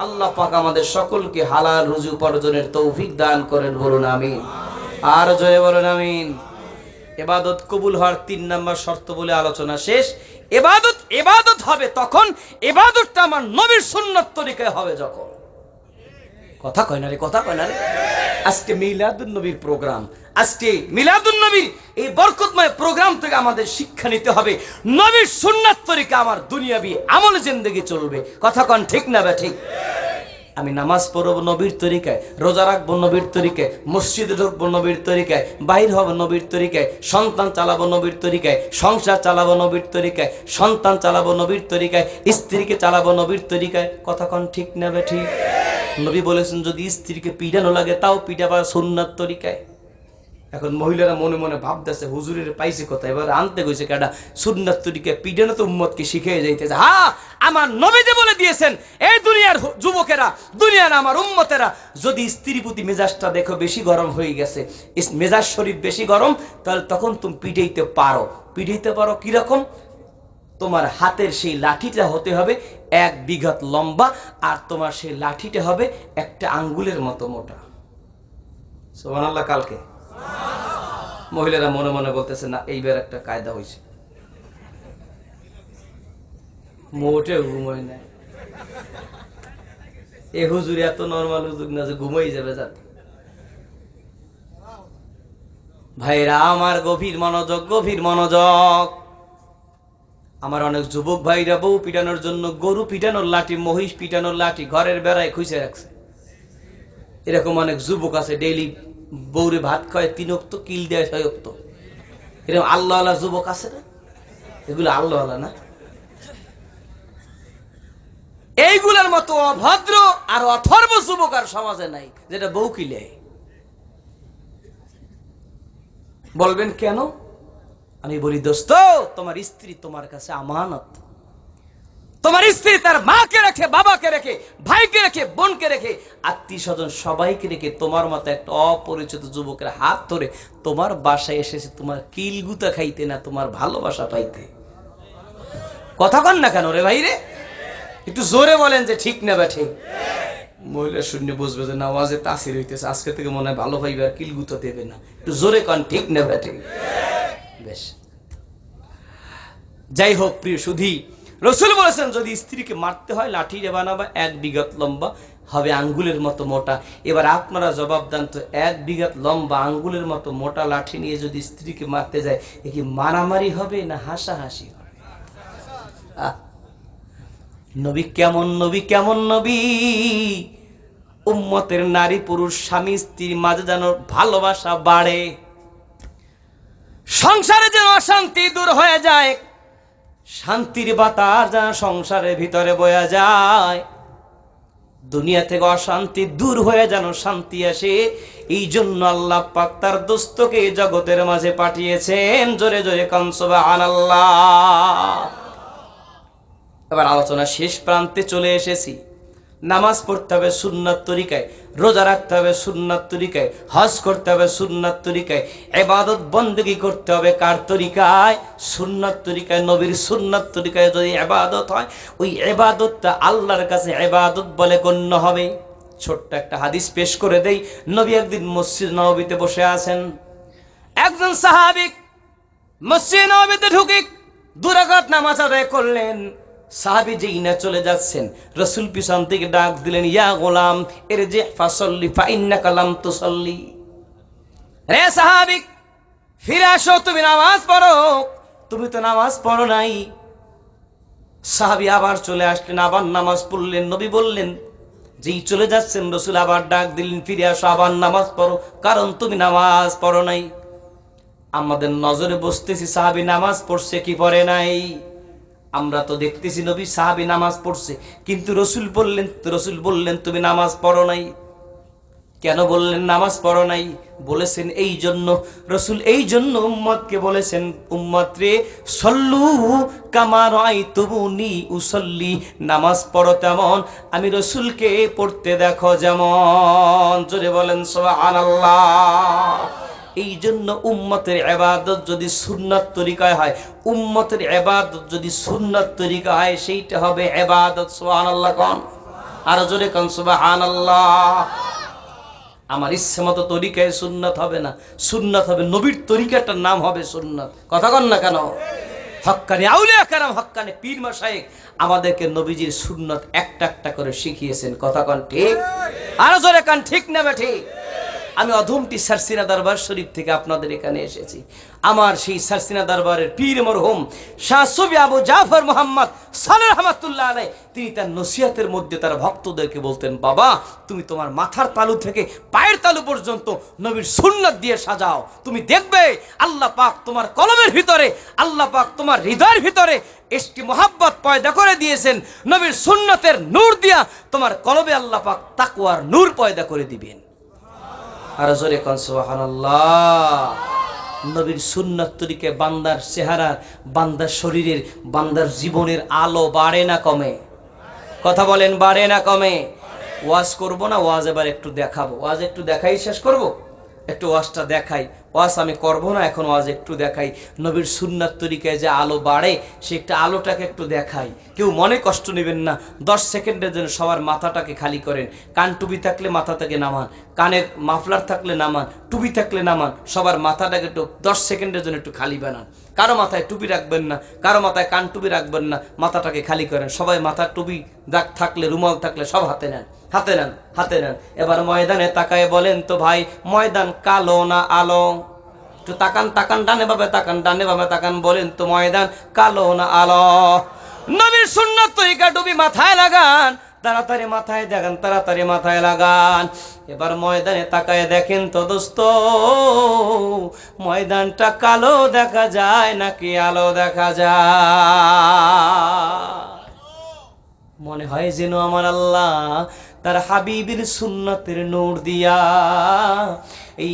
আল্লাহ পাক আমাদের সকলকে হালাল রুজি উপার্জনের তৌফিক দান করেন, বলুন আমিন। আর জোরে বলুন আমিন। ইবাদত কবুল হওয়ার 3 নাম্বার শর্ত বলে আলোচনা শেষ। ইবাদত হবে তখন, ইবাদতটা আমার নবীর সুন্নাত তরিকায় হবে যখন। কথা কয় না রে, কথা কয় না রে। আজকে মিলাদুন নবীর প্রোগ্রাম, আজকে মিলাদুন নবীর এই বরকতময় প্রোগ্রাম থেকে আমাদের শিক্ষা নিতে হবে, নবীর সুন্নাত তরিকা আমার দুনিয়াবি আমল জিন্দেগি চলবে। কথা কন ঠিক না বে ঠিক? আমি নামাজ পড়ব নবীর তরিকায়, রোজা রাখবো নবীর তরিকায়, মসজিদে ঢুকবো নবীর তরিকায়, বাইর হব নবীর তরিকায়, সন্তান চালাবো নবীর তরিকায়, সংসার চালাবো নবীর তরিকায়, সন্তান চালাবো নবীর তরিকায়, স্ত্রীকে চালাবো নবীর তরিকায়। কথা কন ঠিক না বে ঠিক? নবী বলেছেন, যদি স্ত্রীকে পিটানো লাগে তাও পিটাবা সুন্নাত তরিকায়। এখন মহিলারা মনে মনে ভাবতেছে, হুজুরের পাইছে কথা, এবার আনতে গেছে কেডা? সুন্নাত তরিকায় পিটানো তো উম্মতকে শিখিয়ে যাইতেছে। হ্যাঁ, আমার নবী যে বলে দিয়েছেন, এই দুনিয়ার যুবকেরা, দুনিয়ার আমার উম্মতেরা, যদি স্ত্রীর প্রতি মেজাজটা দেখো বেশি গরম হয়ে গেছে, মেজাজ শরীর বেশি গরম, তাহলে তখন তুমি পিটাইতে পারো। পিটাইতে পারো কিরকম? তোমার হাতের সেই লাঠিটা হতে হবে 1 বিঘা লম্বা, আর তোমার সেই লাঠিটা হবে একটা আঙ্গুলের মতো মোটা। সুবহানাল্লাহ। কালকে মহিলারা মনে মনে বলতেছে, না এইবার একটা কায়দা হয়েছে, মোটে ঘুমাই না। এ হুজুর এত নরমাল হুজুর না যে ঘুমাই যাবে। যাতে ভাইরা আমার, গভীর মনোযোগ, গভীর মনোযোগ। আমার অনেক যুবক ভাইরা বউ পিটানোর জন্য গরু পিটানোর লাঠি, মহিষ পিটানোর লাঠি ঘরের বেড়ায় খুঁজে রাখছে। এরকম অনেক যুবক আছে, ডেইলি বউরে ভাত খায়, 3 ওয়াক্ত কিল দেয় 6 ওয়াক্ত। এরকম আল্লাহ আল্লাহ যুবক আছে না? এগুলো আল্লাহ আল্লাহ না? এইগুলার মতো অভদ্র আর অথর্ব যুবক আর সমাজে নাই, যেটা বউ কিলে। বলবেন কেন? আমি বলি, দোস্ত, তোমার স্ত্রী তোমার কাছে আমানত। তোমার স্ত্রী তার মাকে রেখে, বাবাকে রেখে, ভাইকে রেখে, বোনকে রেখে, আত্মীয় স্বজন সবাইকে রেখে তোমার মতো একটা অপরিচিত যুবকের হাত ধরে তোমার বাসায় এসেছে তোমার কিলগুতা খাইতে, না তোমার ভালোবাসা পাইতে। কথা কন না কেন রে ভাই রে? একটু জোরে বলেন যে ঠিক না বা ঠিক? মহিলা শূন্য বুঝবে যে নামাজে তাসির হইতেছে, আজকে থেকে মনে হয় ভালো ভাইবে আর কিলগুতা দেবে না। একটু জোরে কন ঠিক না বা ঠিক? বেশ, যাই হোক প্রিয় সুধী, রাসূল বলেছেন, যদি স্ত্রীকে মারতে হয় লাঠি বানাবা 1 বিঘা লম্বা, হবে আঙ্গুলের মতো মোটা। এবার আপনারা জবাব দেন তো, 1 বিঘা লম্বা আঙ্গুলের মতো মোটা লাঠি নিয়ে যদি স্ত্রীকে মারতে যায়, এ কি মারামারি হবে না হাসাহাসি হবে? নবী কেমন নবী, কেমন নবী! উম্মতের নারী পুরুষ স্বামী স্ত্রীর মাঝে যেন ভালোবাসা বাড়ে, সংসারে যেন অশান্তি দূর হয়ে যায়, শান্তির বাতাস যেন সংসারের ভিতরে বয়ে যায়, দুনিয়া থেকে অশান্তি দূর হয়ে যেন শান্তি আসে। এই জন্য আল্লাহ পাক তার দোস্তকে জগতের মাঝে পাঠিয়েছেন। জোরে জোরে কান সুবহানাল্লাহ। এবার আলোচনা শেষ প্রান্তে চলে এসেছি। নামাজ পড়তে হবে সুন্নাত তরিকায়, রোজা রাখতে হবে সুন্নাত তরিকায়, হজ করতে হবে সুন্নাত তরিকায়, ইবাদত বন্দেগী করতে হবে কার তরিকায়? সুন্নাত তরিকায়। নবীর সুন্নাত তরিকায় যদি ইবাদত হয়, ওই ইবাদতটা আল্লাহর কাছে ইবাদত বলে গণ্য হবে। ছোট্ট একটা হাদিস পেশ করে দেই। নবী একদিন মসজিদ নববীতে বসে আছেন, একজন সাহাবী মসজিদ নববীতে ঢুকে 2 রাকাত নামাজ আদায় করলেন। সাহাবী যেই না চলে যাচ্ছেন, রাসূল পিছন থেকে ডাক দিলেন, ইয়া গোলাম ইরজি ফাসাল্লি ফাইন্নাকা লাম তুসাল্লি। হে সাহাবী, ফিরে আসো, তুমি নামাজ পড়ো, তুমি তো নামাজ পড়ো নাই। সাহাবী আবার চলে আসলেন, আবার নামাজ পড়লেন। নবী বললেন, যেই চলে যাচ্ছেন রাসূল আবার ডাক দিলেন, ফিরে আসো, আবার নামাজ পড়ো, কারণ তুমি নামাজ পড়ো নাই। আমাদের নজরে বসতেছি সাহাবী নামাজ পড়ছে কি পড়ে নাই। আমরা তো দেখতেছি নবী সাহাবী নামাজ পড়ছে, কিন্তু রাসূল বললেন তুমি নামাজ পড়ো নাই। কেন বললেন নামাজ পড়ো নাই? বলেছেন এই জন্য, রাসূল এই জন্য উম্মতকে বলেছেন, উম্মত রে সল্লু কামা রাআইতুমুনি উসাল্লি, নামাজ পড়ো তেমন আমি রাসূলকে পড়তে দেখো যেমন। জোরে বলেন সুবহানাল্লাহ। এই জন্য উম্মতের ইবাদত যদি সুন্নাত তরিকায় হয়, উম্মতের ইবাদত যদি সুন্নাত তরিকা হয়, সেইটা হবে ইবাদত। সুবহানাল্লাহ কোন, আর জোরে কোন সুবহানাল্লাহ। আমার ইচ্ছে মতো তরিকায় সুন্নাত হবে না, সুন্নাত হবে নবীর তরিকাটার নাম হবে সুন্নাত। কথা কন না কেন? হক্কানি আউলিয়া কেরাম, হক্কানি পীর মাশায়েখ আমাদেরকে নবীজির সুন্নাত একটা একটা করে শিখিয়েছেন। কথা কন ঠিক, আরো জোরে কান ঠিক না ঠিক? আমি অধমটি সারসিনা দরবার শরীফ থেকে আপনাদের এখানে এসেছি। আমার সেই সারসিনা দরবারের পীর মরহুম শাহ সুফি আবু জাফর মুহাম্মদ সালেহ রাহমাতুল্লাহ আলাইহি, তিনি তার নসিহতের মধ্যে তার ভক্তদেরকে বলতেন, বাবা তুমি তোমার মাথার তালু থেকে পায়ের তালু পর্যন্ত নবীর সুন্নাত দিয়ে সাজাও, তুমি দেখবে আল্লাহ পাক তোমার কলমের ভিতরে, আল্লাহ পাক তোমার হৃদয়ের ভিতরে ইশকে মুহাব্বত পয়দা করে দিয়েছেন। নবীর সুন্নাতের নূর দিয়া তোমার কলবে আল্লাহ পাক তাকওয়ার নূর পয়দা করে দিবেন। আর জোরে কোন সুবহানাল্লাহ। নবীর সুন্নাত তরিকে বান্দার চেহারা, বান্দার শরীরের, বান্দার জীবনের আলো বাড়ে না কমে? কথা বলেন, বাড়ে না কমে? ওয়াজ করব না, ওয়াজ এবার একটু দেখাবো। ওয়াজ একটু দেখাই শেষ করব, একটু ওয়াজটা দেখাই। ওয়াজ আমি করব না এখন, ওয়াজ একটু দেখাই। নবীর সুন্নাত তরিকায় যে আলো বাড়ে, সে একটা আলোটাকে একটু দেখাই। কেউ মনে কষ্ট নেবেন না, 10 সেকেন্ডের জন্য সবার মাথাটাকে খালি করেন। কান টুপি থাকলে মাথা থেকে নামান, কানের মাফলার থাকলে নামান, টুপি থাকলে নামান। সবার মাথাটাকে একটু 10 সেকেন্ডের জন্য একটু খালি বানান। কারো মাথায় টুপি রাখবেন না, কারো মাথায় কান টুপি রাখবেন না, মাথাটাকে খালি করেন। সবাই মাথার টুপি দাগ থাকলে, রুমাল থাকলে সব হাতে নেন, হাতে নেন, হাতে নেন। এবার ময়দানে তাকায় বলেন তো ভাই, ময়দান কালো না আলো? একটু তাকান, তাকান, ডানে ভাবে তাকান, ডানে ভাবে তাকান, বলেন তো ময়দান কালো না আলো? নবীর সুন্নাত তরিকা ডুবি মাথায় লাগান, তাড়াতাড়ি মাথায় দেখান, তাড়াতাড়ি মাথায় লাগান। এবার ময়দানে তাকায় দেখেন তো দোস্ত, ময়দানটা কালো দেখা যায় নাকি আলো দেখা যায়? মনে হয় যেন আমার আল্লাহ তার হাবিবের সুন্নাতের নূর দিয়া এই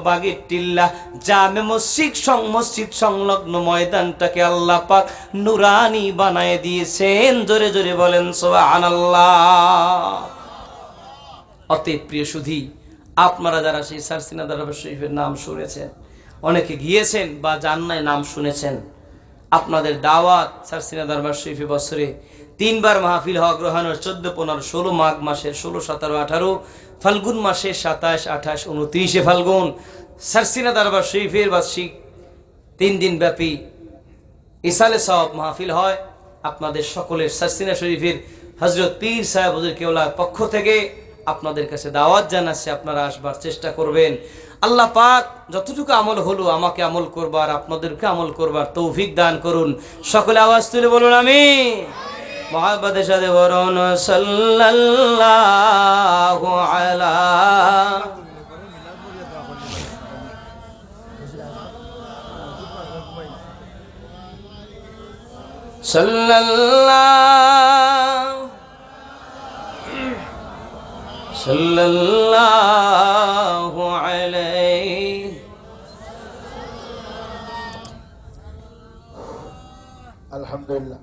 বাগের টিল্লা জামে মসজিদ সংলগ্ন ময়দানটাকে আল্লাহ পাক নুরানি বানায় দিয়েছেন। জোরে জোরে বলেন সুবহানাল্লাহ। অতএব প্রিয় সুধী, আপনারা যারা সেই সারসিনা দরবার শরীফের নাম শুনেছেন, অনেকে গিয়েছেন বা জান নাই, নাম শুনেছেন, আপনাদের দাওয়াত সারসিনা দরবার শরীফে বছরে 3 বার মাহফিল হওয়া গ্রহণ, 14, 15, 16 মাঘ মাসের 16, 17, 18, ফাল্গুন মাসের 27, 28, 29 ফাল্গুন সারসিনা দরবার শরীফের বার্ষিক 3 দিন ব্যাপী ইসালে সওয়াব মাহফিল হয়। আপনাদের সকলের সারসিনা শরীফের হযরত পীর সাহেব হুজুর কেওলার পক্ষ থেকে আপনাদের কাছে দাওয়াত জানাচ্ছি, আপনারা আসবার চেষ্টা করবেন। আল্লাহ পাক যতটুকু আমল হলো আমাকে আমল করবার, আপনাদেরকে আমল করবার তৌফিক দান করুন। সকলে আওয়াজ তুলে বলুন আমিন। মুহাব্বতের সাথে বলুন সাল্লাল্লাহু আলা সাল্লাল্লাহু আলাইহি। আলহামদুলিল্লাহ।